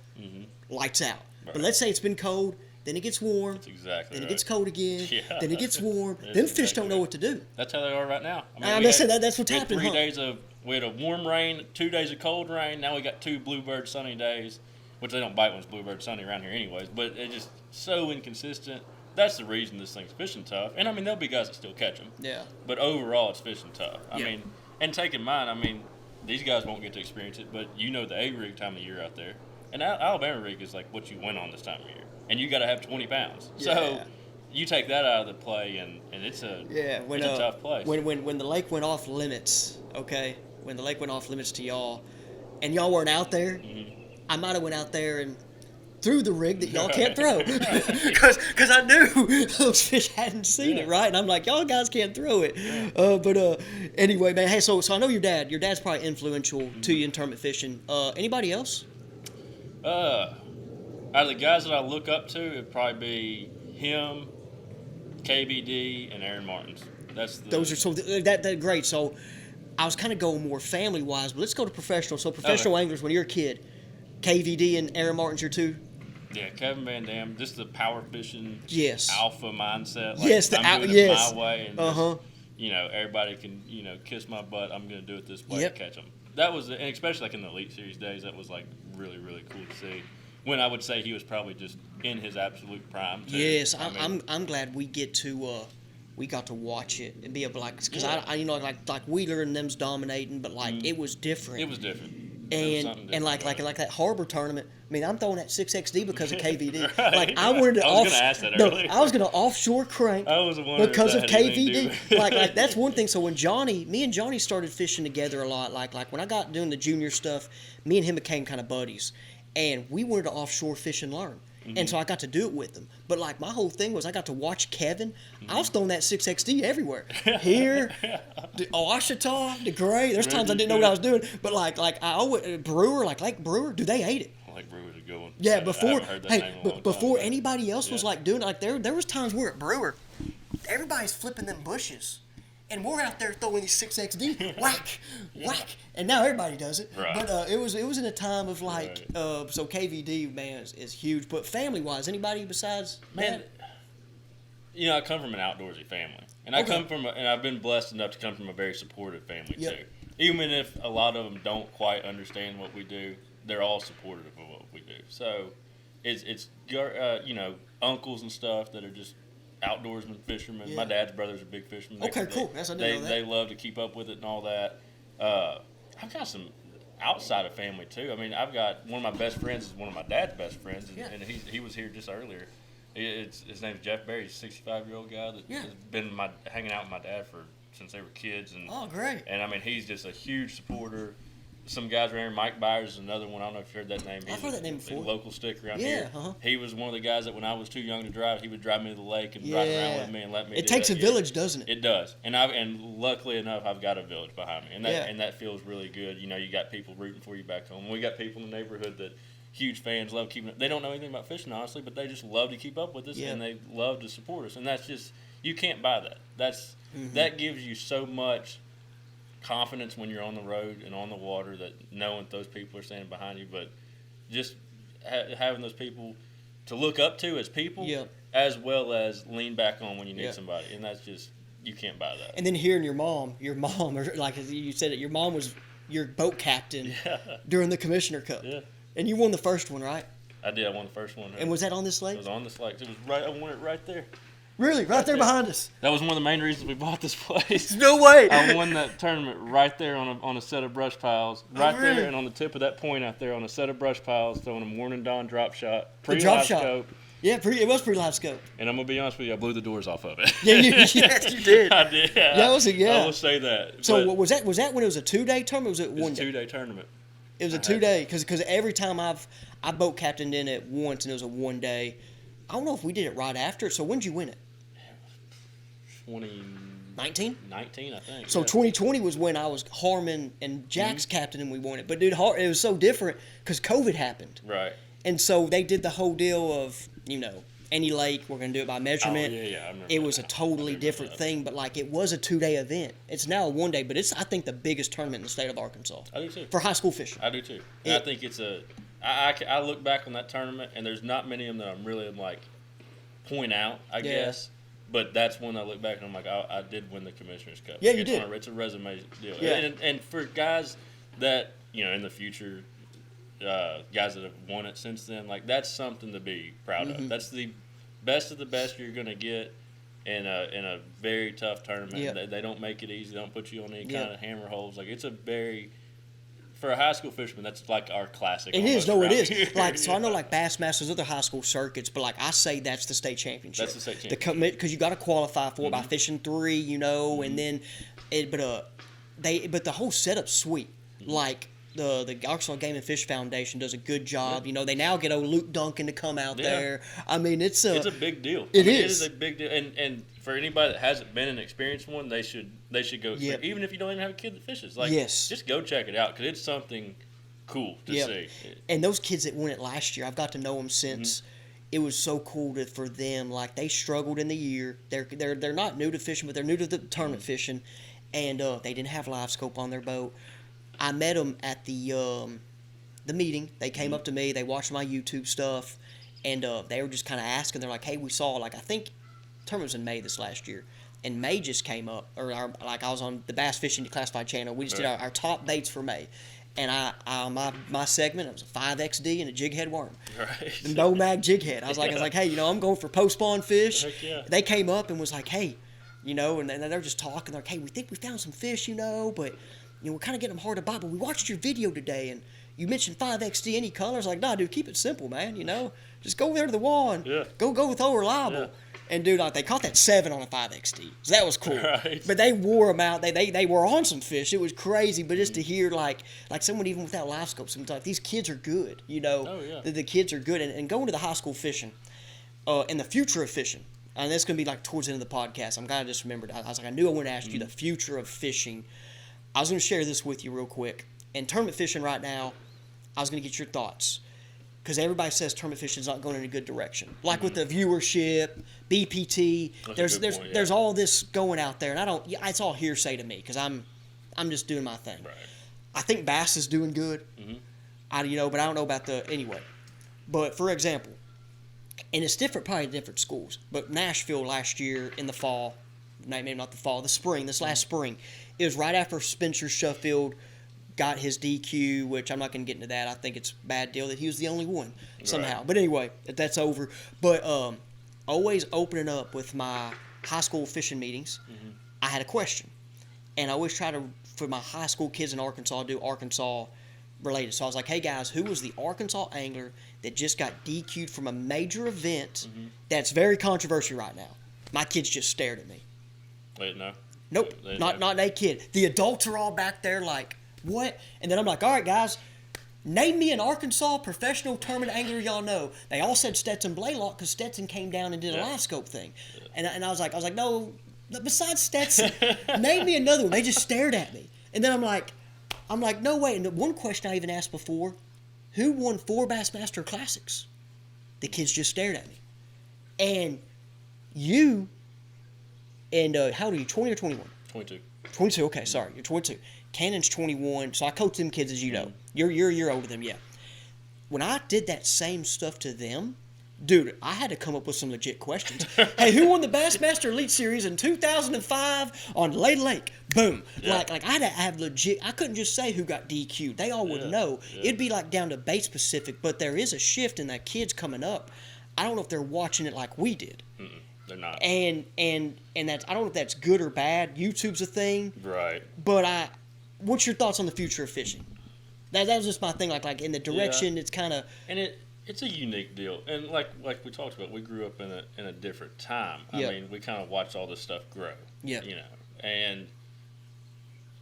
lights out. Right. But let's say it's been cold. Then it gets warm. That's exactly Then right. it gets cold again. Yeah. Then it gets warm. That's Them fish exactly don't know right. what to do. That's how they are right now. I I'm we just saying had- that's what's we had happening. 3 days we had a warm rain, 2 days of cold rain. Now we got 2 bluebird sunny days, which they don't bite when it's bluebird sunny around here anyways. But it's just so inconsistent. That's the reason this thing's fishing tough. And I mean, there'll be guys that still catch them. Yeah. But overall, it's fishing tough. I Yeah. mean, and take in mind, I mean, these guys won't get to experience it, but you know the A rig time of year out there. And Alabama rig is like what you win on this time of year. And you got to have 20 pounds. Yeah. So you take that out of the play, and it's a When, it's a tough place. When the lake went off limits, okay? When the lake went off limits to y'all, and y'all weren't out there, I might have went out there and threw the rig that y'all can't throw. Because I knew those fish hadn't seen it, right? And I'm like, y'all guys can't throw it. But anyway, man, hey, so I know your dad. Your dad's probably influential to you in tournament fishing. Anybody else? Out of the guys that I look up to, it'd probably be him, KBD, and Aaron Martins. Those are so that great. So I was kind of going more family wise, but let's go to professional. So professional anglers, when you're a kid, KVD and Aaron Martin's your two. Yeah, Kevin Van Dam, just the power fishing, Yes. alpha mindset. Like, Yes, the I'm doing yes. it my way, and Uh-huh. just, you know, everybody can, you know, kiss my butt. I'm going to do it this way Yep. to catch them. That was, and especially like in the Elite Series days, that was like really, really cool to see. When I would say he was probably just in his absolute prime. Too. Yes, I mean, I'm glad we got to watch it and be able, like, because Yeah. I you know like Wheeler and them's dominating, but like it was different. it was different. There was something And different like about it. that Harbor tournament. I mean, I'm throwing that 6XD because of KVD. Right. Like I wanted to I was gonna ask that earlier. I was gonna offshore crank I was wondering because if of that had anything to do KVD. with it. like that's one thing. So when me and Johnny started fishing together a lot, like when I got doing the junior stuff, me and him became kind of buddies, and we wanted to offshore fish and learn. And so I got to do it with them. But like my whole thing was I got to watch Kevin. I was throwing that 6XD everywhere. Here, to Ouachita, to Gray. There's times I didn't know what I was doing. But like I always, Brewer, like Lake Brewer, dude, they ate it. Like Brewer's a good one. Yeah, I before haven't heard that name in a long time, before but- anybody else was Yeah. like doing it, like there was times we're at Brewer, everybody's flipping them bushes. And we're out there throwing these 6XD, whack, whack, and now everybody does it. Right. But it was in a time of like, Right. so KVD man is huge. But family wise, anybody besides Man, Matt? you know, I come from an outdoorsy family, and Okay. and I've been blessed enough to come from a very supportive family Yep. too. Even if a lot of them don't quite understand what we do, they're all supportive of what we do. So, it's you know, uncles and stuff that are just outdoorsmen, fishermen. Yeah. My dad's brother's a big fisherman. Okay, cool. I didn't know that. They love to keep up with it and all that. I've got some outside of family too. I mean, I've got one of my best friends is one of my dad's best friends, and, Yeah. and he was here just earlier. His name's Jeff Berry. He's a 65-year-old guy that Yeah. has been hanging out with my dad for since they were kids. And oh, great. And I mean, he's just a huge supporter. Some guys around here, Mike Byers is another one. I don't know if you've heard that name. I've heard that name before. A local stick around here. Uh-huh. He was one of the guys that when I was too young to drive, he would drive me to the lake and ride around with me and let me. It takes a village, doesn't it? It does, and luckily enough, I've got a village behind me, and that feels really good. You know, you got people rooting for you back home. We got people in the neighborhood that huge fans, love keeping. They don't know anything about fishing, honestly, but they just love to keep up with us and they love to support us, and that's just you can't buy that. That gives you so much confidence when you're on the road and on the water, that knowing those people are standing behind you, but just having those people to look up to as people, as well as lean back on when you need somebody, and that's just you can't buy that. And then hearing your mom, or like you said it, your mom was your boat captain during the Commissioner Cup, and you won the first one, right? I did. I won the first one. And was that on this lake? It was on this lake. It was right. I won it right there. Really? Right there behind us? That was one of the main reasons we bought this place. No way! I won that tournament right there on a set of brush piles. Right there and on the tip of that point out there on a set of brush piles, throwing a morning dawn drop shot. Pre-live scope. Yeah, it was pre-live scope. And I'm going to be honest with you, I blew the doors off of it. Yeah, yes, you did. I did. Yeah, I will say that. So was that when it was a 2-day tournament, or was it 1 day? It was a 2-day tournament. It was a 2-day, because every time I boat captained in it once, and it was a 1 day. I don't know if we did it right after. So when did you win it? 2019, I think. So 2020 was when I was Harmon and Jack's captain and we won it. But dude, it was so different because COVID happened. Right. And so they did the whole deal of, any lake, we're going to do it by measurement. Oh, yeah, I remember. It was a totally different thing, but like it was a 2-day event. It's now a 1 day, but it's, I think, the biggest tournament in the state of Arkansas. I do too. For high school fishing. I do too. And I think it's I look back on that tournament and there's not many of them that I'm really like point out, I guess. But that's when I look back and I'm like, I did win the Commissioner's Cup. Yeah, you did. It's a resume deal. Yeah. And for guys that, in the future, guys that have won it since then, like that's something to be proud of. That's the best of the best you're going to get in a very tough tournament. Yep. They don't make it easy. They don't put you on any kind of hammer holes. Like it's a very... For a high school fisherman, that's like our classic. It is. No, it is. Like, so I know like Bassmasters, other high school circuits, but like I say that's the state championship. That's the state championship. Because you got to qualify for it by fishing 3, and then but the whole setup's sweet. Like the Arkansas Game and Fish Foundation does a good job. They now get old Luke Duncan to come out there. I mean, it's a big deal. It is. It is a big deal. And for anybody that hasn't been and experienced one, they should go. Yep. Even if you don't even have a kid that fishes, like just go check it out because it's something cool to see. And those kids that won it last year, I've got to know them since. It was so cool for them. Like they struggled in the year. They're not new to fishing, but they're new to the tournament fishing, and they didn't have live scope on their boat. I met them at the meeting. They came up to me. They watched my YouTube stuff, and they were just kind of asking. They're like, "Hey, we saw I think tournament was in May this last year, and May just came up, or I was on the Bass Fishing Declassified channel. We just did our top baits for May, and my segment it was a 5XD and a jig head worm, the no mag jig head. I was like, hey, I'm going for post spawn fish. Heck yeah. They came up and was like, hey, and they're just talking. They're like, hey, we think we found some fish, but. We're kind of getting them hard to bite, but we watched your video today, and you mentioned 5XD any colors. Like, nah, dude, keep it simple, man. Just go there to the wall and go with all reliable. Yeah. And dude, they caught that 7 on a 5XD, so that was cool. Right. But they wore them out. They were on some fish. It was crazy. But just to hear like someone even without live scope, sometimes like, these kids are good. Oh, yeah. The kids are good, and going to the high school fishing, and the future of fishing. And that's gonna be like towards the end of the podcast. I'm glad I just remembered. I was like, I knew I wanted to ask you the future of fishing. I was going to share this with you real quick. In tournament fishing right now, I was going to get your thoughts. Because everybody says tournament fishing is not going in a good direction. Like with the viewership, BPT, there's all this going out there. And it's all hearsay to me because I'm just doing my thing. Right. I think bass is doing good. But I don't know about anyway. But for example, and it's different, probably different schools, but Nashville last year in the fall, maybe not the fall, the spring, this last spring, it was right after Spencer Sheffield got his DQ, which I'm not going to get into that. I think it's a bad deal that he was the only one somehow. Right. But anyway, that's over. But always opening up with my high school fishing meetings, I had a question. And I always try to, for my high school kids in Arkansas, do Arkansas related. So I was like, hey guys, who was the Arkansas angler that just got DQ'd from a major event that's very controversial right now? My kids just stared at me. Wait, no. Nope, not a kid. The adults are all back there like, what? And then I'm like, all right, guys, name me an Arkansas professional tournament angler y'all know. They all said Stetson Blaylock because Stetson came down and did a live scope thing. Yeah. And I was like, no, besides Stetson, name me another one. They just stared at me. And then I'm like, no way. And the one question I even asked before, who won 4 Bassmaster Classics? The kids just stared at me. And you, and how old are you, 20 or 21? 22. 22, okay, sorry, you're 22. Cannon's 21, so I coach them kids as you know. You're a year older than them, yeah. When I did that same stuff to them, dude, I had to come up with some legit questions. Hey, who won the Bassmaster Elite Series in 2005 on Lady Lake? Boom. Yeah. Like I had to have legit. I couldn't just say who got DQ'd. They all would know. Yeah. It'd be like down to bait specific, but there is a shift in that kids coming up. I don't know if they're watching it like we did. They're not. And that's, I don't know if that's good or bad. YouTube's a thing. Right. But what's your thoughts on the future of fishing? That was just my thing. Like in the direction, it's kind of. And it's a unique deal, and like we talked about, we grew up in a different time. I mean, we kind of watched all this stuff grow. Yeah. You know, and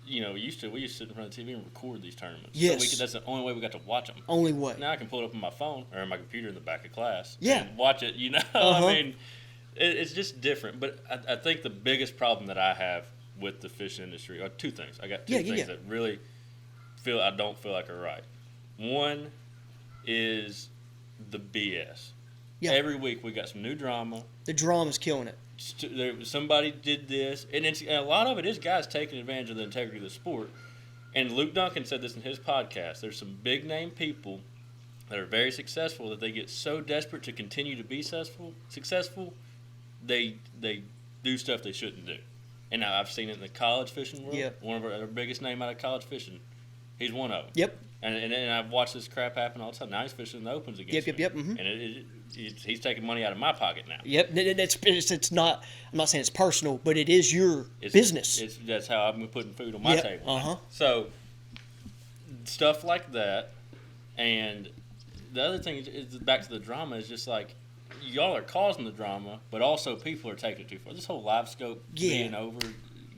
we used to sit in front of the TV and record these tournaments. Yes. So that's the only way we got to watch them. Only way. Now I can pull it up on my phone or on my computer in the back of class. Yeah. And watch it. I mean, it's just different. But I think the biggest problem that I have with the fishing industry are 2 things. I got 2 things that really I don't feel like are right. One is the BS. Yeah. Every week we got some new drama. The drama's killing it. Somebody did this, and a lot of it is guys taking advantage of the integrity of the sport. And Luke Duncan said this in his podcast. There's some big name people that are very successful that they get so desperate to continue to be successful, they do stuff they shouldn't do. And now I've seen it in the college fishing world. Yep. One of our biggest name out of college fishing, he's one of them. Yep. And I've watched this crap happen all the time. Now he's fishing in the opens against me. Yep. Mm-hmm. And he's taking money out of my pocket now. Yep. It's not. I'm not saying it's personal, but it is your business. That's how I'm putting food on my table. So stuff like that, and the other thing is back to the drama is just like y'all are causing the drama, but also people are taking it too far. This whole live scope being over,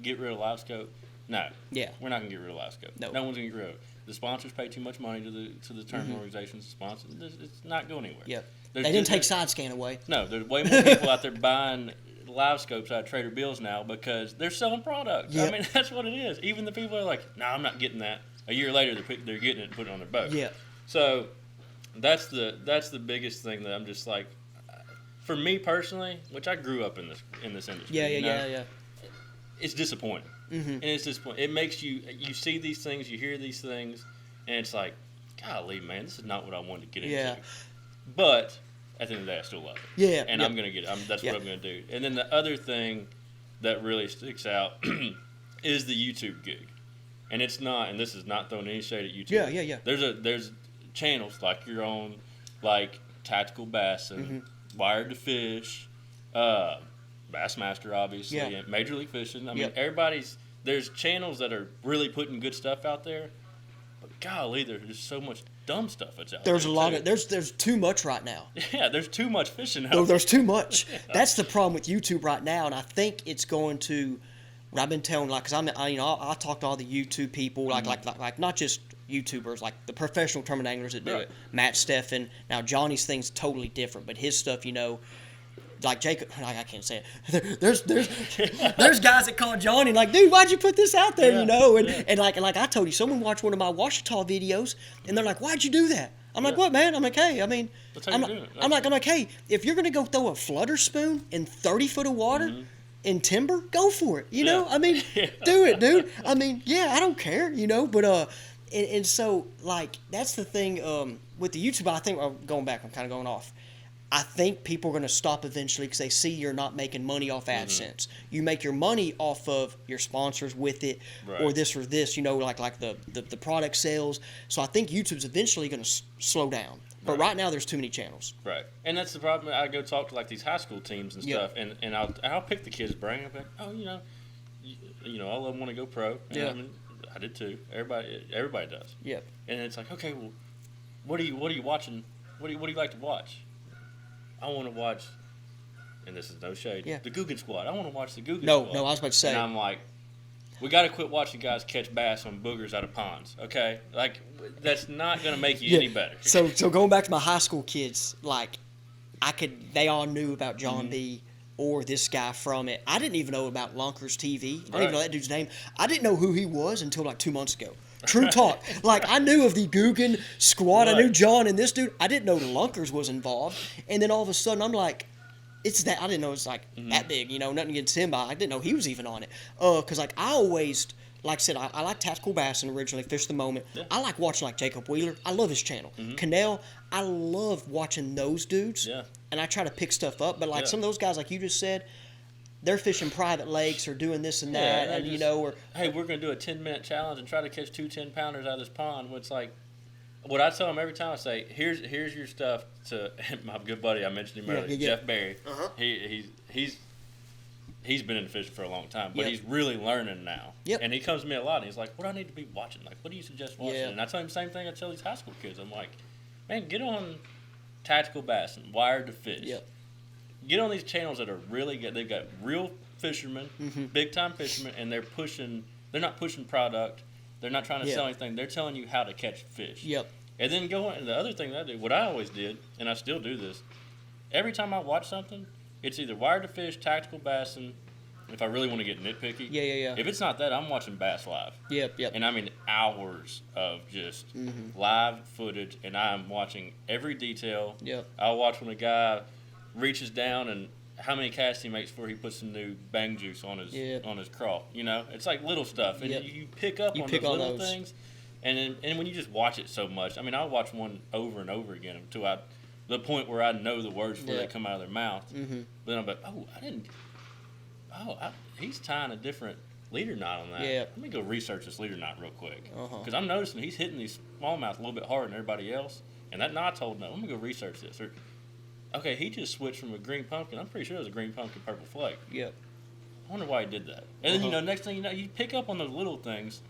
get rid of live scope. No. Yeah. We're not gonna get rid of live scope. No one's gonna get rid of it. The sponsors pay too much money to the tournament organizations to sponsor. It's not going anywhere. Yep. They didn't take side scan away. No, there's way more people out there buying live scopes out of Trader Bill's now because they're selling products. Yep. I mean, that's what it is. Even the people are like, no, I'm not getting that. A year later, they're getting it and putting it on their boat. Yeah. So that's the biggest thing that I'm just like, for me personally, which I grew up in this industry. Yeah. It's disappointing. Mm-hmm. And it's disappointing. It makes you see these things, you hear these things, and it's like, golly, man, this is not what I wanted to get into. But at the end of the day, I still love it. Yeah. And I'm gonna get it. That's what I'm gonna do. And then the other thing that really sticks out is the YouTube gig. And it's not, and this is not throwing any shade at YouTube. Yeah. There's channels like your own, like Tactical Bass and Wired to Fish, Bassmaster, obviously, and Major League Fishing. I mean, there's channels that are really putting good stuff out there, but golly, there's so much dumb stuff that's out there. There's a lot of, there's too much right now. Yeah, there's too much fishing out there. There's too much. That's the problem with YouTube right now, and I think it's going to, what I've been telling, like, because I talk to all the YouTube people, like not just YouTubers, like the professional tournament anglers that do it. Matt, Stephan. Now, Johnny's thing's totally different, but his stuff, like Jacob, I can't say it. There's guys that call Johnny like, dude, why'd you put this out there? And like I told you, someone watched one of my Washita videos, and they're like, why'd you do that? I'm like, what, man? I'm like, hey, I mean, I'm like, hey, if you're gonna go throw a flutter spoon in 30 foot of water in timber, go for it. I mean, do it, dude. I mean, I don't care. But and so like that's the thing with the YouTube. I think going back, I'm kind of going off. I think people are going to stop eventually because they see you're not making money off AdSense. You make your money off of your sponsors with it, or this, like the product sales. So I think YouTube's eventually going to slow down. But right now, there's too many channels. Right, and that's the problem. I go talk to like these high school teams and stuff, and I'll pick the kids' brain. I'm like, oh, all of them want to go pro. And I mean, I did too. Everybody does. Yeah. And it's like, okay, well, what are you watching? What do you like to watch? I want to watch, and this is no shade, the Guggen Squad. I want to watch the Guggen Squad. No, I was about to say. And I'm like, we got to quit watching guys catch bass on boogers out of ponds. Okay, like that's not gonna make you any better. So going back to my high school kids, like they all knew about John Mm-hmm. B. or this guy from it. I didn't even know about Lunkers TV. I didn't Right. even know that dude's name. I didn't know who he was until like 2 months ago. True talk. Like, I knew of the Guggen squad. I knew Right. John and this dude. I didn't know the Lunkers was involved. And then all of a sudden, I'm like, it's that. I didn't know it's like that big, nothing against him, but I didn't know he was even on it. Because, like, I always, like I said, I like tactical bassing originally, Fish the Moment. Yeah. I like watching, like, Jacob Wheeler. I love his channel. Cannell, I love watching those dudes. Yeah. And I try to pick stuff up. But, like, Yeah. some of those guys, like you just said, they're fishing private lakes or doing this and that, Yeah, and or hey, we're gonna do a 10-minute challenge and try to catch 2 10-pounders out of this pond. What's like, what I tell them every time, I say, here's your stuff to my good buddy. I mentioned him earlier, Jeff Berry. Uh-huh. He's been in fishing for a long time, but Yep. he's really learning now. Yep. And he comes to me a lot, and he's like, "What do I need to be watching? Like, what do you suggest watching?" Yeah. And I tell him the same thing I tell these high school kids. I'm like, "Man, get on tactical bassing, wired to fish. Yep. Get on these channels that are really good. They've got real fishermen, big time fishermen, and they're not pushing product. They're not trying to Yeah. sell anything. They're telling you how to catch fish. Yep. And then go on. And the other thing that I do, what I always did, and I still do this, every time I watch something, it's either wired to fish, tactical bassing. If I really want to get nitpicky, Yeah. If it's not that, I'm watching Bass Live. Yep. And I mean hours of just live footage, and I'm watching every detail. Yep. I'll watch when a guy reaches down and how many casts he makes before he puts some new bang juice on his crawl. It's like little stuff, and Yep. you pick up You on pick those on little those. things. And when you just watch it so much, I mean, I'll watch one over and over again until the point where I know the words before Yeah. they come out of their mouth. Mm-hmm. Then I'm like, he's tying a different leader knot on that. Yeah. Let me go research this leader knot real quick. Uh-huh. Because I'm noticing he's hitting these smallmouth a little bit harder than everybody else, and that knot's holding up. Let me go research this. Or, okay, he just switched from a green pumpkin. I'm pretty sure it was a green pumpkin purple flake. Yep. I wonder why he did that. And then, next thing you know, you pick up on those little things,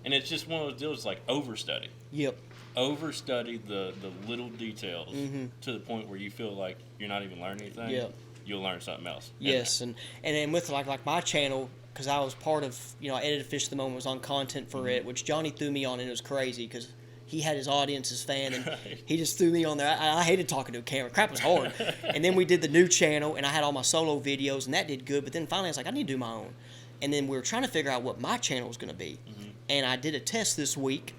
and it's just one of those deals like overstudy. Yep. Overstudy the little details to the point where you feel like you're not even learning anything. Yep. You'll learn something else. Yes, and then with like my channel, because I was part of, I edited Fish the Moment, was on content for it, which Johnny threw me on, and it was crazy because he had his audience as fan, and Right. he just threw me on there. I hated talking to a camera. Crap was hard. And then we did the new channel, and I had all my solo videos, and that did good. But then finally I was like, I need to do my own. And then we were trying to figure out what my channel was going to be. And I did a test this week,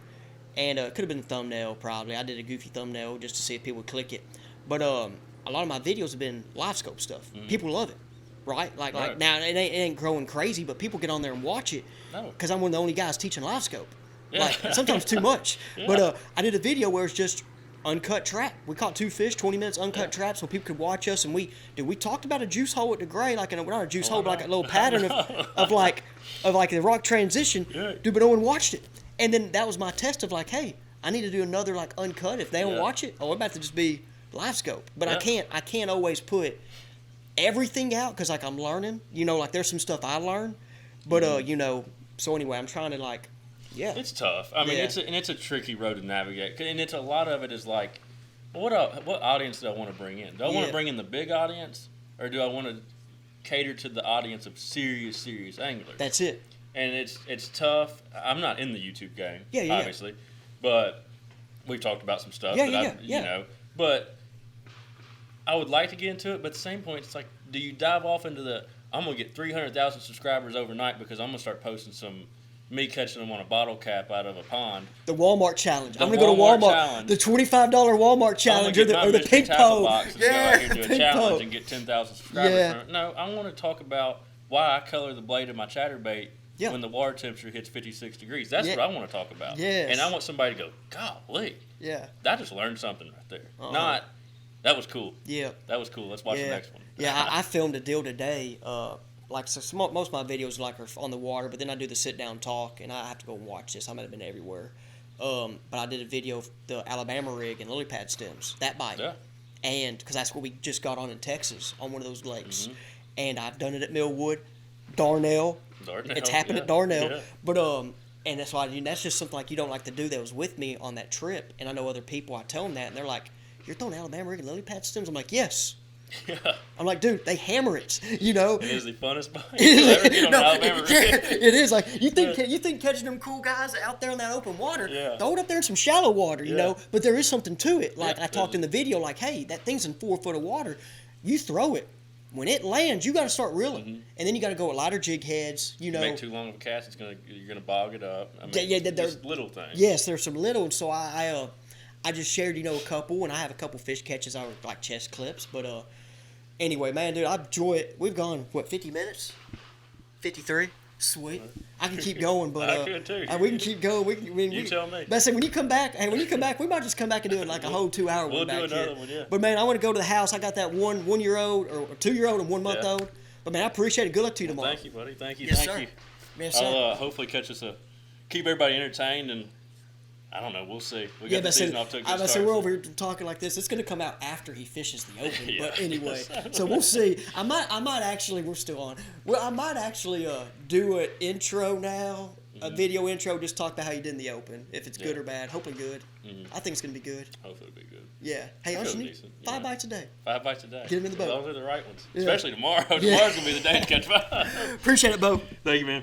and it could have been a thumbnail probably. I did a goofy thumbnail just to see if people would click it. But a lot of my videos have been live scope stuff. People love it, right? Like Right. now it ain't growing crazy, but people get on there and watch it No. because I'm one of the only guys teaching live scope. Yeah. Like sometimes too much. Yeah. But I did a video where it's just uncut trap. We caught 2 fish, 20 minutes uncut trap, so people could watch us. And we talked about a juice hole at the gray, like not a juice hole, but like a little pattern of like the rock transition. Yeah. Dude, but no one watched it. And then that was my test of like, hey, I need to do another like uncut. If they don't Yeah. watch it, we're about to just be live scope. But Yeah. I can't always put everything out because like I'm learning. Like there's some stuff I learn, but So anyway, I'm trying to like, yeah. It's tough. I mean, Yeah. it's a tricky road to navigate, and it's a lot of it is like, what audience do I want to bring in? Do I want Yeah. to bring in the big audience, or do I want to cater to the audience of serious anglers? That's it. And it's tough. I'm not in the YouTube game, Yeah. obviously, but we've talked about some stuff. Yeah, that yeah. But I would like to get into it, but at the same point, it's like, do you dive off into I'm going to get 300,000 subscribers overnight because I'm going to start posting me catching them on a bottle cap out of a pond. The Walmart challenge. The I'm gonna go to Walmart Walmart. challenge. The $25 Walmart challenge I'm gonna or the get my pink Mr. Tackle pole. box and go out here and do a pink challenge pole. and get 10,000 subscribers. Yeah. From it. No, I want to talk about why I color the blade of my chatterbait Yeah. when the water temperature hits 56 degrees. That's Yeah. what I want to talk about. Yes. And I want somebody to go, golly, Yeah. I just learned something right there. Uh-huh. Not, that was cool. Yeah. That was cool. Let's watch the Yeah. next one. Yeah. I filmed a deal today. Most of my videos are on the water, but then I do the sit down talk, and I have to go and watch this. I might have been everywhere. But I did a video of the Alabama rig and lily pad stems, that bite. Yeah. And because that's what we just got on in Texas on one of those lakes. Mm-hmm. And I've done it at Millwood, Darnell. It's happened at Darnell. Yeah. But and that's why that's just something like you don't like to do that was with me on that trip. And I know other people, I tell them that, and they're like, "You're throwing Alabama rig and lily pad stems?" I'm like, "Yes." Yeah. I'm like, dude, they hammer it. You know. It is the funnest bite you'll ever get on No, Alabama River. it is like you think catching them cool guys out there in that open water, Yeah. throw it up there in some shallow water, you know. But there is something to it. Like Yeah, I talked in the video, like, hey, that thing's in 4 foot of water. You throw it. When it lands, you got to start reeling, and then you got to go with lighter jig heads. You know, Make too long of a cast, you're gonna bog it up. I mean, yeah, just little things. Yes, there's some little, and so I just shared, a couple, and I have a couple fish catches I like chest clips, but anyway, man, dude, I enjoy it. We've gone 50 minutes, 53. Sweet. I can keep going, but I could too. We can keep going. You tell me. But I say when you come back, we might just come back and do it like a whole 2 hour We'll one do back another here. one, yeah. But man, I want to go to the house. I got that 1 year old or 2 year old and 1 month old. But man, I appreciate it. Good luck to you tomorrow. Thank you, buddy. Thank you. Yes, Thank sir. you. Yes, sir. I'll hopefully catch us keep everybody entertained, and I don't know. We'll see. We got the season off to a good start. We're over here talking like this. It's going to come out after he fishes the open. Yeah. But anyway, so we'll see. I might actually. We're still on. Well, I might actually do an intro now, a video intro. Just talk about how you did in the open, if it's good or bad. Hopefully good. I think it's going to be good. Hopefully it'll be good. Yeah. Hey, It all you feels need decent, 5 bites a day. 5 bites a day. Get 'em in the boat. Those are the right ones. Yeah. Especially tomorrow. Yeah. Tomorrow's gonna be the day to catch 5. Appreciate it, Beau. Thank you, man.